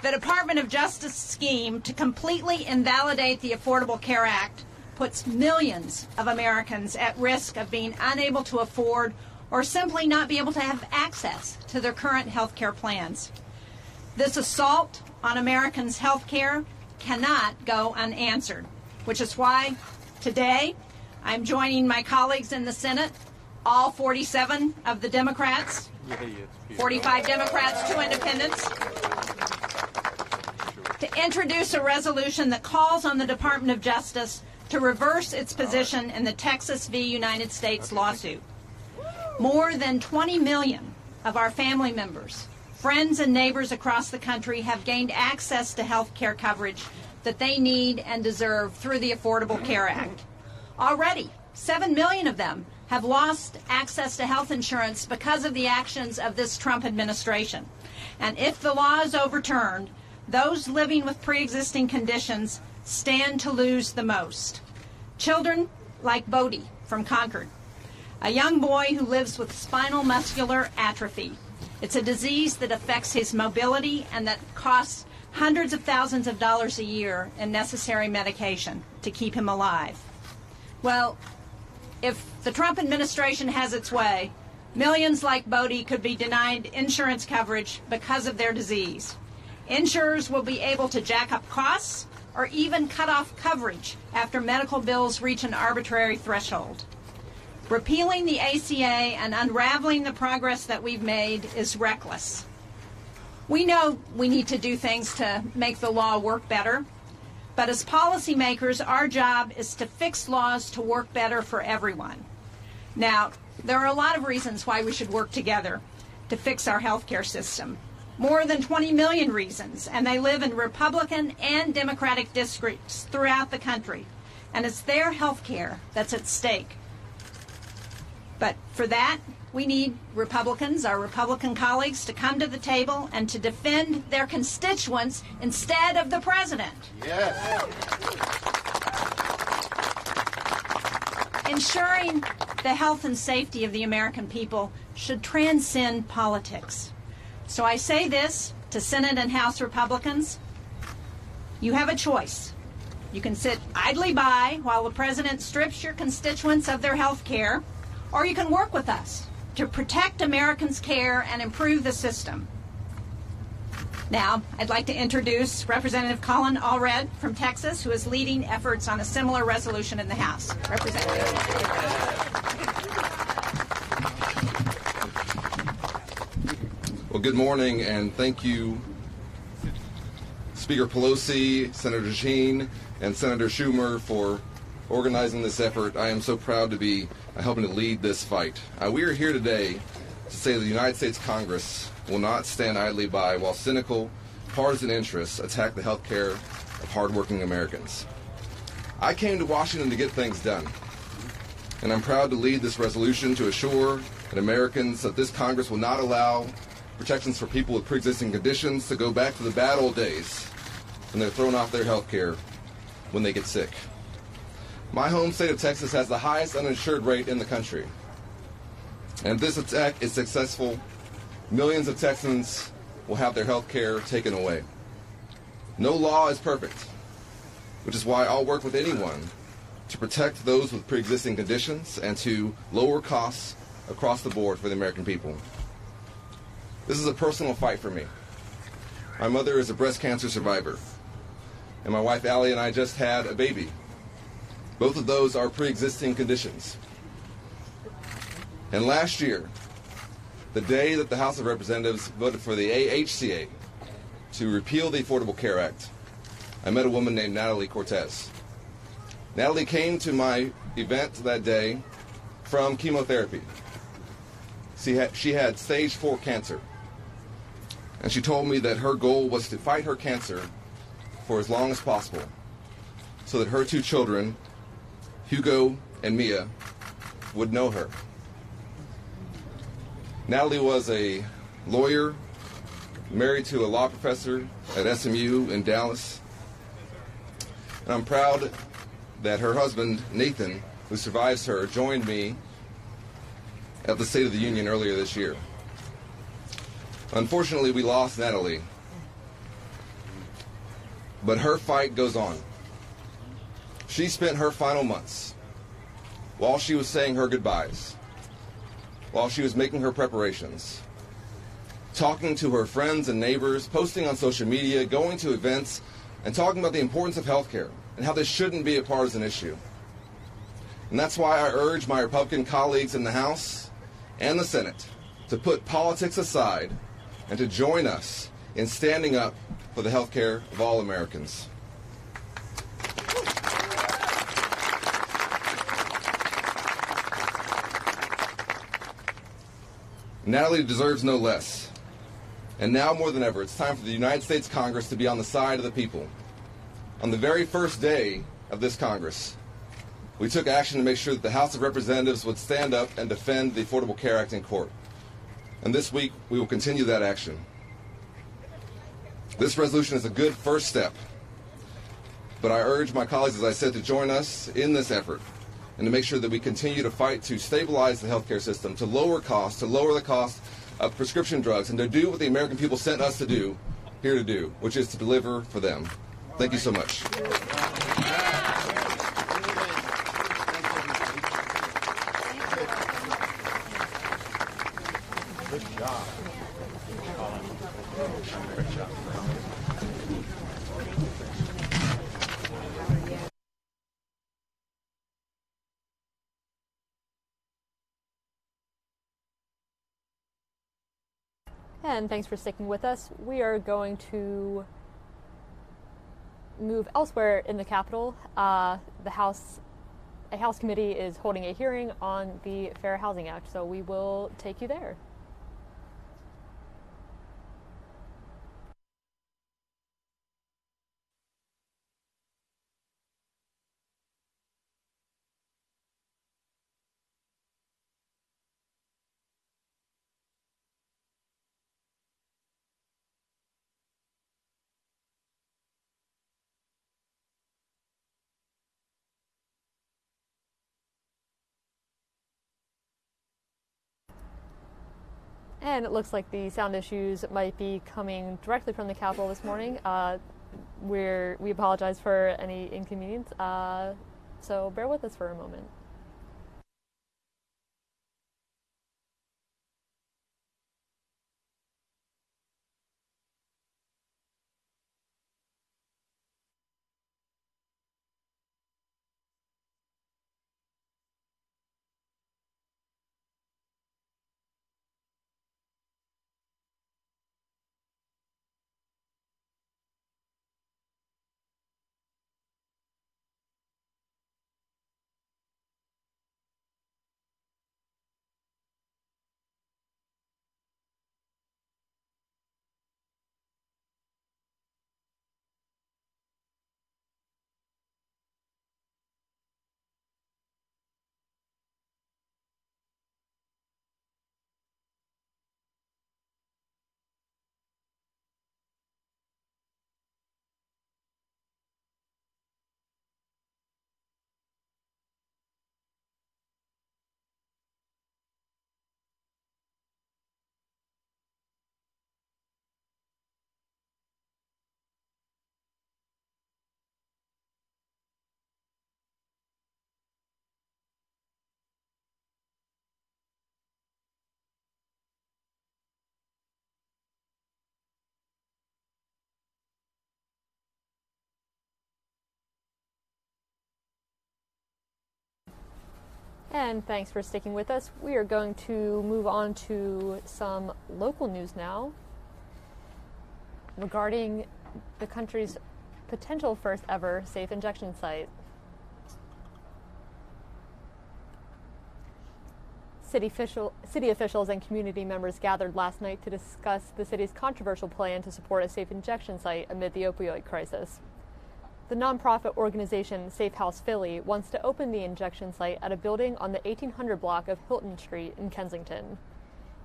[SPEAKER 19] The Department of Justice scheme to completely invalidate the Affordable Care Act puts millions of Americans at risk of being unable to afford or simply not be able to have access to their current health care plans. This assault on Americans' health care cannot go unanswered, which is why today I'm joining my colleagues in the Senate, all 47 of the Democrats, 45 Democrats, 2 independents, to introduce a resolution that calls on the Department of Justice to reverse its position in the Texas v. United States lawsuit. More than 20 million of our family members, friends, and neighbors across the country have gained access to health care coverage that they need and deserve through the Affordable Care Act. Already, 7 million of them have lost access to health insurance because of the actions of this Trump administration. And if the law is overturned, those living with pre-existing conditions stand to lose the most. Children like Bodie from Concord, a young boy who lives with spinal muscular atrophy. It's a disease that affects his mobility and that costs hundreds of thousands of dollars a year in necessary medication to keep him alive. Well, if the Trump administration has its way, millions like Bodie could be denied insurance coverage because of their disease. Insurers will be able to jack up costs or even cut off coverage after medical bills reach an arbitrary threshold. Repealing the ACA and unraveling the progress that we've made is reckless. We know we need to do things to make the law work better, but as policymakers, our job is to fix laws to work better for everyone. Now, there are a lot of reasons why we should work together to fix our health care system. More than 20 million reasons, and they live in Republican and Democratic districts throughout the country. And it's their health care that's at stake. But for that, we need Republicans, our Republican colleagues, to come to the table and to defend their constituents instead of the president.
[SPEAKER 12] Yes.
[SPEAKER 19] Ensuring the health and safety of the American people should transcend politics. So I say this to Senate and House Republicans. You have a choice. You can sit idly by while the president strips your constituents of their health care, or you can work with us to protect Americans' care and improve the system. Now, I'd like to introduce Representative Colin Allred from Texas, who is leading efforts on a similar resolution in the House. Representative.
[SPEAKER 20] Well, good morning, and thank you, Speaker Pelosi, Senator Sheen, and Senator Schumer for organizing this effort. I am so proud to be helping to lead this fight. We are here today to say that the United States Congress will not stand idly by while cynical, partisan interests attack the health care of hardworking Americans. I came to Washington to get things done, and I'm proud to lead this resolution to assure that Americans that this Congress will not allow protections for people with pre-existing conditions to go back to the bad old days when they're thrown off their health care when they get sick. My home state of Texas has the highest uninsured rate in the country. And if this attack is successful, millions of Texans will have their health care taken away. No law is perfect, which is why I'll work with anyone to protect those with pre-existing conditions and to lower costs across the board for the American people. This is a personal fight for me. My mother is a breast cancer survivor, and my wife Allie and I just had a baby. Both of those are pre-existing conditions. And last year, the day that the House of Representatives voted for the AHCA to repeal the Affordable Care Act, I met a woman named Natalie Cortez. Natalie came to my event that day from chemotherapy. She had stage 4 cancer. And she told me that her goal was to fight her cancer for as long as possible so that her two children, Hugo and Mia, would know her. Natalie was a lawyer, married to a law professor at SMU in Dallas. And I'm proud that her husband, Nathan, who survives her, joined me at the State of the Union earlier this year. Unfortunately, we lost Natalie, but her fight goes on. She spent her final months, while she was saying her goodbyes, while she was making her preparations, talking to her friends and neighbors, posting on social media, going to events, and talking about the importance of health care and how this shouldn't be a partisan issue. And that's why I urge my Republican colleagues in the House and the Senate to put politics aside and to join us in standing up for the health care of all Americans. Natalie deserves no less. And now more than ever, it's time for the United States Congress to be on the side of the people. On the very first day of this Congress, we took action to make sure that the House of Representatives would stand up and defend the Affordable Care Act in court. And this week, we will continue that action. This resolution is a good first step, but I urge my colleagues, as I said, to join us in this effort and to make sure that we continue to fight to stabilize the healthcare system, to lower costs, to lower the cost of prescription drugs, and to do what the American people sent us to do, here to do, which is to deliver for them. Thank you so much.
[SPEAKER 9] Good job. Great job.
[SPEAKER 1] And thanks for sticking with us. We are going to move elsewhere in the Capitol. A House committee is holding a hearing on the Fair Housing Act, so we will take you there. And it looks like the sound issues might be coming directly from the Capitol this morning. We apologize for any inconvenience, so bear with us for a moment. And thanks for sticking with us. We are going to move on to some local news now regarding the country's potential first ever safe injection site. City officials and community members gathered last night to discuss the city's controversial plan to support a safe injection site amid the opioid crisis. The nonprofit organization Safe House Philly wants to open the injection site at a building on the 1800 block of Hilton Street in Kensington.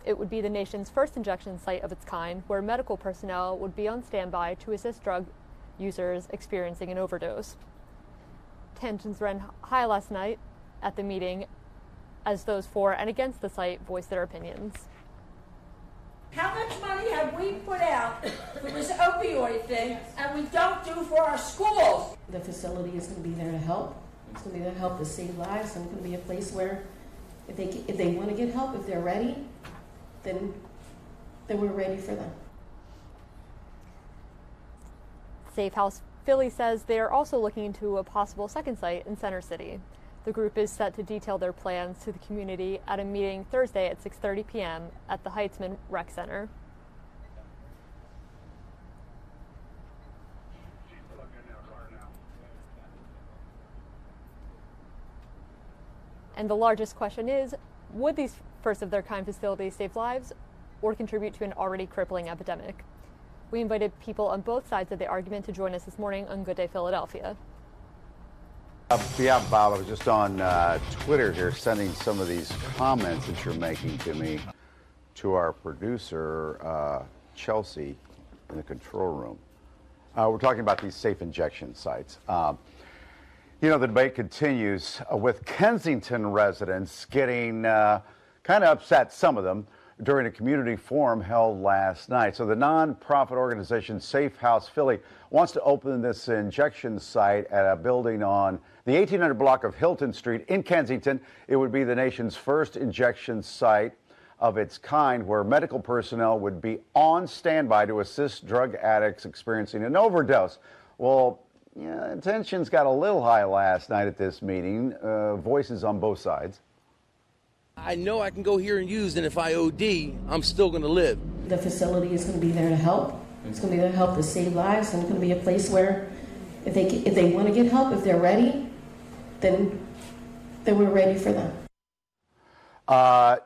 [SPEAKER 1] It would be the nation's first injection site of its kind, where medical personnel would be on standby to assist drug users experiencing an overdose. Tensions ran high last night at the meeting as those for and against the site voiced their opinions.
[SPEAKER 2] How much money have we put out for this opioid thing and we don't do for our schools?
[SPEAKER 22] The facility is going to be there to help. It's going to be there to help to save lives, and it's going to be a place where if they want to get help, if they're ready, then we're ready for them.
[SPEAKER 1] Safe House Philly says they are also looking into a possible second site in Center City. The group is set to detail their plans to the community at a meeting Thursday at 6:30 p.m. at the Heitzman Rec Center. And the largest question is, would these first of their kind facilities save lives or contribute to an already crippling epidemic? We invited people on both sides of the argument to join us this morning on Good Day Philadelphia.
[SPEAKER 4] Yeah, Bob, I was just on Twitter here sending some of these comments that you're making to me to our producer, Chelsea, in the control room. We're talking about these safe injection sites. You know, the debate continues with Kensington residents getting kind of upset, some of them, during a community forum held last night. So the nonprofit organization Safe House Philly wants to open this injection site at a building on the 1800 block of Hilton Street in Kensington. It would be the nation's first injection site of its kind, where medical personnel would be on standby to assist drug addicts experiencing an overdose. Well, yeah, tensions got a little high last night at this meeting, voices on both sides.
[SPEAKER 23] I know I can go here and use, and if I OD, I'm still going to live.
[SPEAKER 22] The facility is going to be there to help. It's going to be there to help to save lives, and it's going to be a place where if they want to get help, if they're ready, then we're ready for them.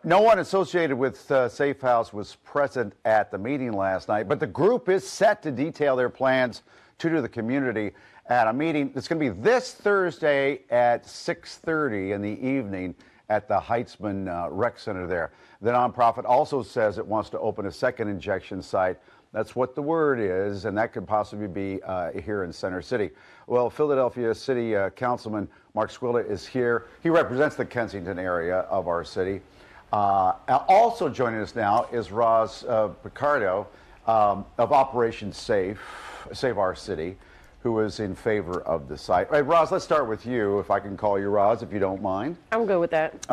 [SPEAKER 4] No one associated with Safe House was present at the meeting last night, but the group is set to detail their plans to the community at a meeting that's going to be this Thursday at 6:30 in the evening at the Heitzman Rec Center there. The nonprofit also says it wants to open a second injection site. That's what the word is, and that could possibly be here in Center City. Well, Philadelphia City Councilman Mark Squilla is here. He represents the Kensington area of our city. Also joining us now is Roz Picardo of Operation Save Our City, who is in favor of the site. All right, Roz, let's start with you, if I can call you Roz, if you don't mind.
[SPEAKER 24] I'm good with that.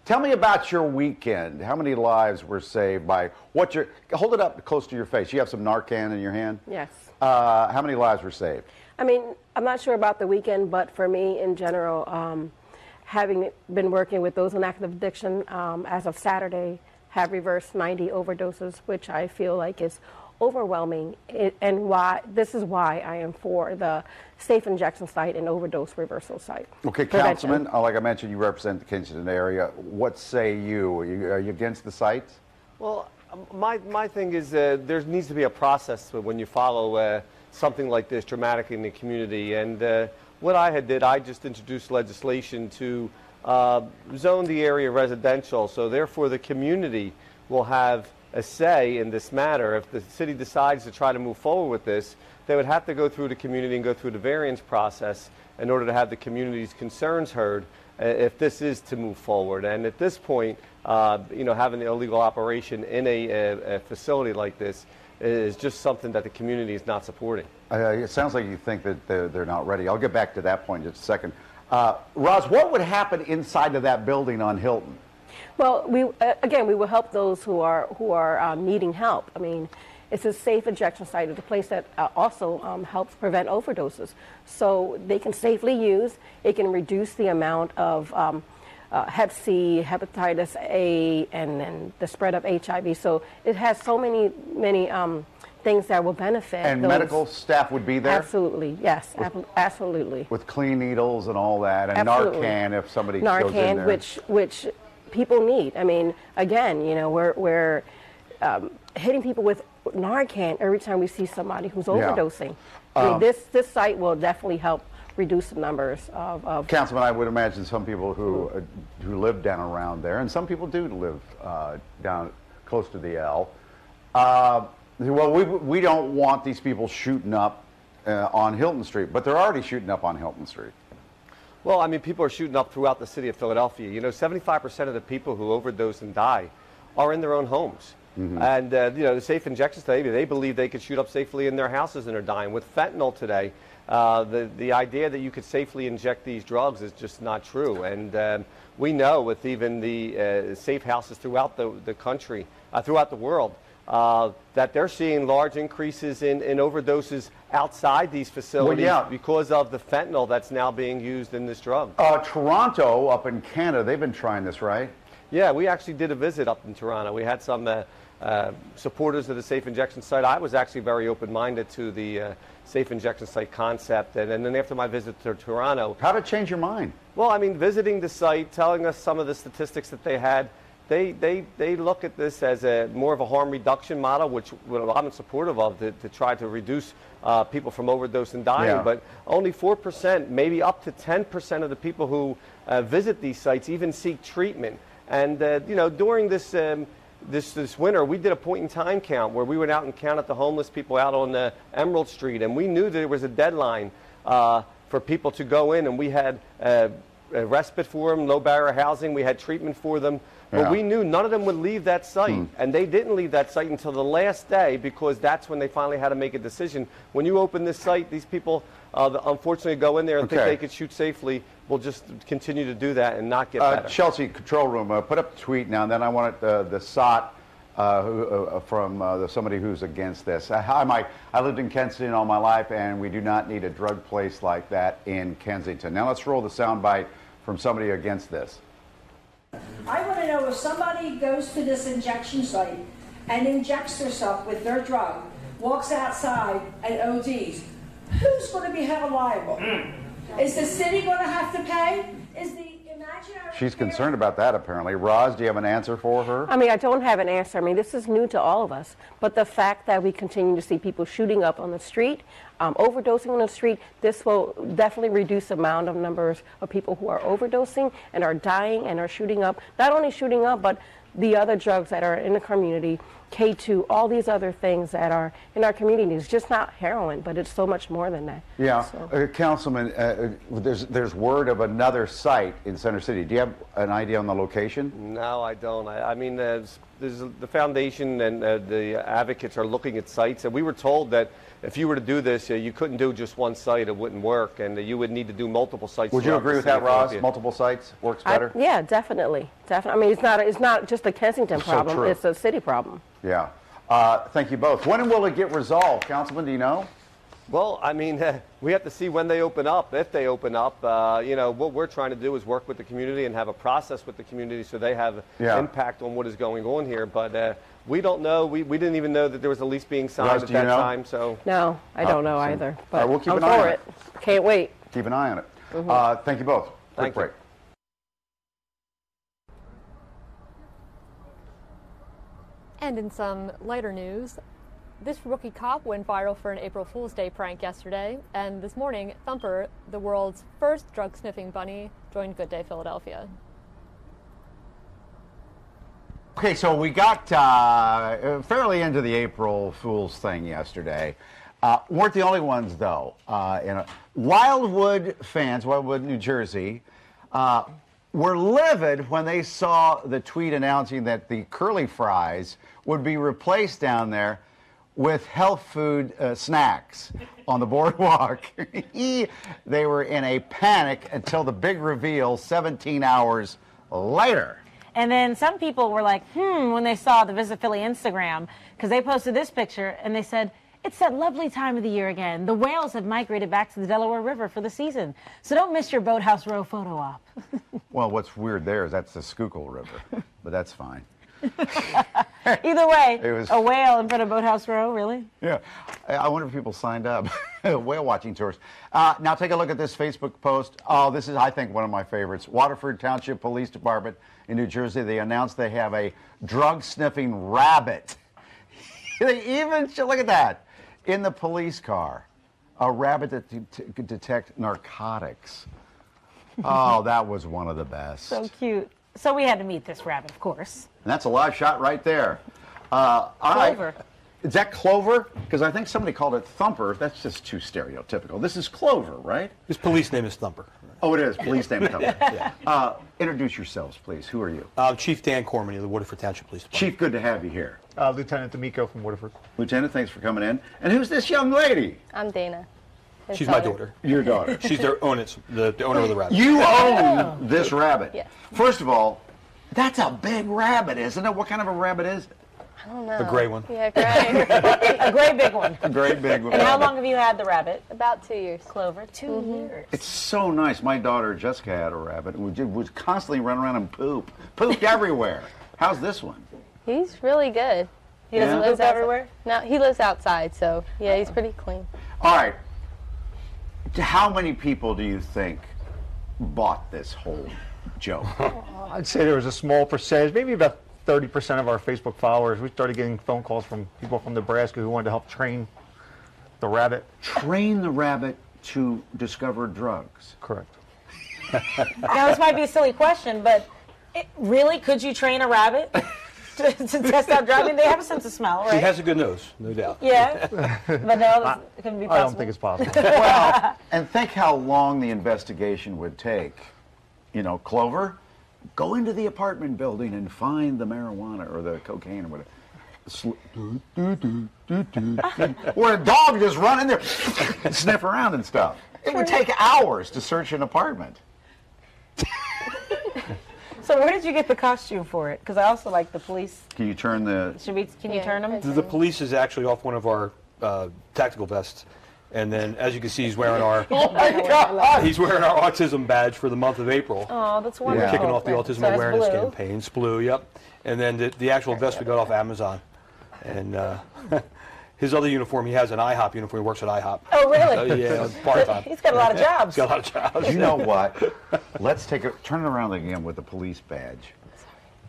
[SPEAKER 4] Tell me about your weekend. How many lives were saved by what you're... Hold it up close to your face. You have some Narcan in your hand?
[SPEAKER 24] Yes.
[SPEAKER 4] How many lives were saved?
[SPEAKER 24] I mean, I'm not sure about the weekend, but for me in general, having been working with those in active addiction as of Saturday, have reversed 90 overdoses, which I feel like is overwhelming, and this is why I am for the safe injection site and overdose reversal site.
[SPEAKER 4] Okay, Councilman, like I mentioned, you represent the Kensington area. What say you? Are you against the sites?
[SPEAKER 25] Well, my thing is there needs to be a process when you follow something like this dramatic in the community. And what I just introduced legislation to zone the area residential, so therefore the community will have a say in this matter. If the city decides to try to move forward with this, they would have to go through the community and go through the variance process in order to have the community's concerns heard if this is to move forward. And at this point, having an illegal operation in a facility like this is just something that the community is not supporting.
[SPEAKER 4] It sounds like you think that they're not ready. I'll get back to that point in just a second. Roz, what would happen inside of that building on Hilton?
[SPEAKER 24] Well, we will help those who are needing help. I mean, it's a safe injection site. It's a place that also helps prevent overdoses. So they can safely use. It can reduce the amount of Hep C, hepatitis A, and then the spread of HIV. So it has so many things that will benefit.
[SPEAKER 4] And medical staff would be there?
[SPEAKER 24] Absolutely, yes, absolutely.
[SPEAKER 4] With clean needles and all that, and
[SPEAKER 24] absolutely.
[SPEAKER 4] Narcan if somebody goes in there.
[SPEAKER 24] Narcan, which people need. I mean, again, we're hitting people with Narcan every time we see somebody who's overdosing. I mean, this site will definitely help reduce the numbers of
[SPEAKER 4] Councilman, I would imagine some people who live down around there, and some people do live down close to the L. Well, we don't want these people shooting up on Hilton Street, but they're already shooting up on Hilton Street.
[SPEAKER 25] Well, I mean, people are shooting up throughout the city of Philadelphia. You know, 75% of the people who overdose and die are in their own homes. And, you know, the safe injection study, they believe they could shoot up safely in their houses and are dying. With fentanyl today, the idea that you could safely inject these drugs is just not true. And we know with even the safe houses throughout the country, throughout the world, that they're seeing large increases in overdoses outside these facilities because of the fentanyl that's now being used in this drug.
[SPEAKER 4] Toronto, up in Canada, they've been trying this, right?
[SPEAKER 25] Yeah, we actually did a visit up in Toronto. We had some supporters of the safe injection site. I was actually very open-minded to the safe injection site concept. And then after my visit to Toronto...
[SPEAKER 4] How did it change your mind?
[SPEAKER 25] Well, I mean, visiting the site, telling us some of the statistics that they had, they look at this as more of a harm reduction model, which I'm supportive of, to try to reduce people from overdose and dying.
[SPEAKER 4] Yeah.
[SPEAKER 25] But only 4%, maybe up to 10% of the people who visit these sites even seek treatment. And you know, during this this winter, we did a point-in-time count where we went out and counted the homeless people out on Emerald Street, and we knew that there was a deadline for people to go in, and we had a respite for them, low-barrier housing, we had treatment for them. But we knew none of them would leave that site, and they didn't leave that site until the last day, because that's when they finally had to make a decision. When you open this site, these people unfortunately go in there and think they could shoot safely. We'll just continue to do that and not get better.
[SPEAKER 4] Chelsea, control room, put up a tweet now, and then I want the SOT from somebody who's against this. Hi, Mike. I lived in Kensington all my life, and we do not need a drug place like that in Kensington. Now let's roll the soundbite from somebody against this.
[SPEAKER 2] I want to know, if somebody goes to this injection site and injects herself with their drug, walks outside and ODs, who's going to be held liable? Is the city going to have to pay? Is the imaginary...
[SPEAKER 4] She's concerned about that, apparently. Roz, do you have an answer for her?
[SPEAKER 24] I mean, I don't have an answer. I mean, this is new to all of us. But the fact that we continue to see people shooting up on the street, overdosing on the street, this will definitely reduce the amount of numbers of people who are overdosing and are dying and are shooting up. Not only shooting up, but the other drugs that are in the community, K2, all these other things that are in our community. It's just not heroin, but it's so much more than that. Yeah,
[SPEAKER 4] so. Councilman, there's word of another site in Center City. Do you have an idea on the location?
[SPEAKER 25] No, I don't. I mean, there's the foundation and the advocates are looking at sites, and we were told that if you were to do this, you couldn't do just one site; it wouldn't work, and you would need to do multiple sites.
[SPEAKER 4] Would you agree with that, Roz? Multiple sites works better.
[SPEAKER 24] Yeah, definitely. I mean, it's not just a Kensington problem; it's a city problem.
[SPEAKER 4] Yeah. Thank you both. When will it get resolved, Councilman? Do you know?
[SPEAKER 25] Well, I mean, we have to see when they open up, if they open up. You know, what we're trying to do is work with the community and have a process with the community so they have impact on what is going on here. But we don't know. We didn't even know that there was a lease being signed at that time. So
[SPEAKER 24] no, I don't know either. But
[SPEAKER 4] we'll keep an eye on it.
[SPEAKER 24] Can't wait.
[SPEAKER 4] Keep an eye on it. Thank you both. Quick break.
[SPEAKER 1] And in some lighter news, this rookie cop went viral for an April Fool's Day prank yesterday, and this morning, Thumper, the world's first drug-sniffing bunny, joined Good Day Philadelphia.
[SPEAKER 4] Okay, so we got fairly into the April Fool's thing yesterday. Weren't the only ones, though. Wildwood fans, Wildwood, New Jersey, were livid when they saw the tweet announcing that the curly fries would be replaced down there with health food snacks on the boardwalk. They were in a panic until the big reveal 17 hours later.
[SPEAKER 5] And then some people were like, when they saw the Visit Philly Instagram, because they posted this picture and they said, it's that lovely time of the year again. The whales have migrated back to the Delaware River for the season. So don't miss your Boathouse Row photo op.
[SPEAKER 4] Well, what's weird there is that's the Schuylkill River, but that's fine.
[SPEAKER 5] Either way, a whale in front of Boathouse Row, really?
[SPEAKER 4] Yeah. I wonder if people signed up. Whale watching tours. Now take a look at this Facebook post. Oh, this is, I think, one of my favorites. Waterford Township Police Department in New Jersey, they announced they have a drug-sniffing rabbit They even, look at that. In the police car, a rabbit that could detect narcotics. Oh, that was one of the best.
[SPEAKER 5] So cute. So we had to meet this rabbit, of course.
[SPEAKER 4] And that's a live shot right there. All right.
[SPEAKER 5] Clover.
[SPEAKER 4] Is that Clover? Because I think somebody called it Thumper. That's just too stereotypical. This is Clover, right?
[SPEAKER 3] His police name is Thumper.
[SPEAKER 4] Oh, it is. Police name is Thumper.
[SPEAKER 3] Yeah.
[SPEAKER 4] Introduce yourselves, please. Who are you?
[SPEAKER 3] Chief Dan Cormany of the Waterford Township Police Department.
[SPEAKER 4] Chief, good to have you here.
[SPEAKER 6] Lieutenant D'Amico from Waterford.
[SPEAKER 4] Lieutenant, thanks for coming in. And who's this young lady?
[SPEAKER 7] I'm Dana. His
[SPEAKER 3] She's my daughter.
[SPEAKER 4] Your daughter.
[SPEAKER 3] She's the owner of the rabbit.
[SPEAKER 4] You own this rabbit.
[SPEAKER 7] Yes.
[SPEAKER 4] First of all, that's a big rabbit, isn't it? What kind of a rabbit is it?
[SPEAKER 7] I don't know.
[SPEAKER 3] A gray one.
[SPEAKER 7] Yeah, gray.
[SPEAKER 5] A gray big one.
[SPEAKER 4] A great big one.
[SPEAKER 5] And how long have you had the rabbit?
[SPEAKER 7] About 2 years.
[SPEAKER 5] Clover, 2 years.
[SPEAKER 4] It's so nice. My daughter Jessica had a rabbit and would constantly run around and pooped everywhere. How's this one?
[SPEAKER 7] He's really good.
[SPEAKER 5] He doesn't
[SPEAKER 7] lives
[SPEAKER 5] poop everywhere?
[SPEAKER 7] No, he lives outside, so yeah, he's pretty clean.
[SPEAKER 4] All right. How many people do you think bought this whole joke?
[SPEAKER 6] I'd say there was a small percentage, maybe about 30% of our Facebook followers. We started getting phone calls from people from Nebraska who wanted to help train the rabbit.
[SPEAKER 4] Train the rabbit to discover drugs.
[SPEAKER 6] Correct.
[SPEAKER 5] Now, this might be a silly question, but really, could you train a rabbit to test out drugs? I mean, they have a sense of smell, right?
[SPEAKER 3] He has a good nose, no doubt.
[SPEAKER 5] Yeah, but no, it can be possible.
[SPEAKER 6] I don't think it's possible.
[SPEAKER 4] Well, and think how long the investigation would take. You know, Clover, go into the apartment building and find the marijuana or the cocaine or whatever. Or a dog just run in there and sniff around and stuff. It would take hours to search an apartment.
[SPEAKER 5] So where did you get the costume for it? Because I also like the police.
[SPEAKER 4] Can you turn the...
[SPEAKER 5] Can you turn them?
[SPEAKER 3] The police is actually off one of our tactical vests. And then, as you can see, he's wearing our autism badge for the month of April.
[SPEAKER 5] Oh, that's wonderful.
[SPEAKER 3] We're kicking off the autism awareness campaign. It's blue, yep. And then the actual vest we got off Amazon. And his other uniform, he has an IHOP uniform. He works at IHOP.
[SPEAKER 5] Oh, really?
[SPEAKER 3] So, yeah, part-time.
[SPEAKER 5] He's got a lot of jobs.
[SPEAKER 3] He's got a lot of jobs.
[SPEAKER 4] You know what? Let's turn it around again with the police badge.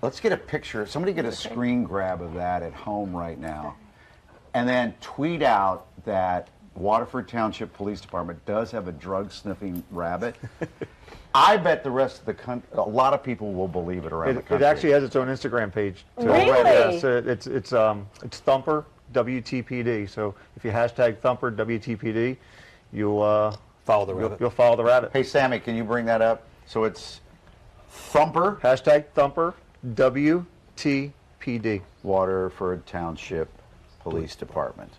[SPEAKER 4] Let's get a picture. Somebody get a screen grab of that at home right now. And then tweet out that Waterford Township Police Department does have a drug-sniffing rabbit. I bet the rest of the country, a lot of people will believe it around the country.
[SPEAKER 6] It actually has its own Instagram page.
[SPEAKER 5] Really?
[SPEAKER 6] Yes, it's Thumper WTPD. So if you hashtag Thumper WTPD, you'll
[SPEAKER 3] follow the rabbit.
[SPEAKER 6] You'll follow the rabbit.
[SPEAKER 4] Hey Sammy, can you bring that up? So it's Thumper
[SPEAKER 6] hashtag Thumper WTPD.
[SPEAKER 4] Waterford Township Police Department.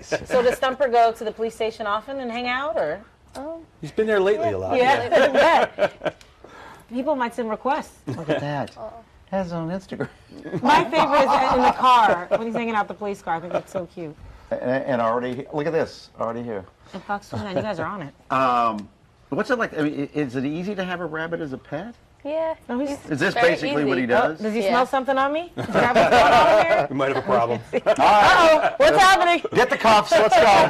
[SPEAKER 5] So does Thumper go to the police station often and hang out, or?
[SPEAKER 7] Oh.
[SPEAKER 3] He's been there lately a lot.
[SPEAKER 5] Yeah. People might send requests.
[SPEAKER 4] Look at that. Has on Instagram.
[SPEAKER 5] My favorite is in the car when he's hanging out the police car. I think that's so cute.
[SPEAKER 4] And already, look at this, already here.
[SPEAKER 5] And Fox 29, you guys are on it.
[SPEAKER 4] What's it like? I mean, is it easy to have a rabbit as a pet?
[SPEAKER 7] Yeah.
[SPEAKER 5] No,
[SPEAKER 4] Is this basically what he does?
[SPEAKER 5] Does he smell something on me? Do you have what's going on here?
[SPEAKER 3] We might have a problem.
[SPEAKER 5] Uh-oh, what's happening?
[SPEAKER 4] Get the cuffs, let's go.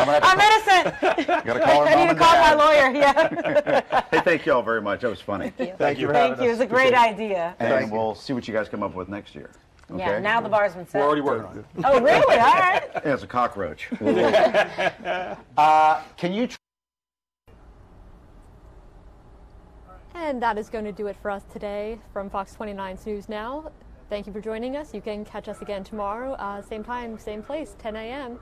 [SPEAKER 5] I'm innocent.
[SPEAKER 4] Gotta call her
[SPEAKER 5] I
[SPEAKER 4] mom
[SPEAKER 5] need to
[SPEAKER 4] and
[SPEAKER 5] call my
[SPEAKER 4] dad.
[SPEAKER 5] lawyer, yeah.
[SPEAKER 4] Hey, thank you all very much. That was funny.
[SPEAKER 6] Thank you for
[SPEAKER 5] Thank
[SPEAKER 6] having
[SPEAKER 5] you.
[SPEAKER 6] us.
[SPEAKER 5] It's a great idea.
[SPEAKER 4] And we'll see what you guys come up with next year. Okay?
[SPEAKER 5] Yeah, now the bar's been set.
[SPEAKER 3] We're already working on it.
[SPEAKER 5] Oh, really? All right.
[SPEAKER 4] Yeah, it's a cockroach. Can you...
[SPEAKER 1] And that is going to do it for us today from Fox 29's News Now. Thank you for joining us. You can catch us again tomorrow, same time, same place, 10 a.m.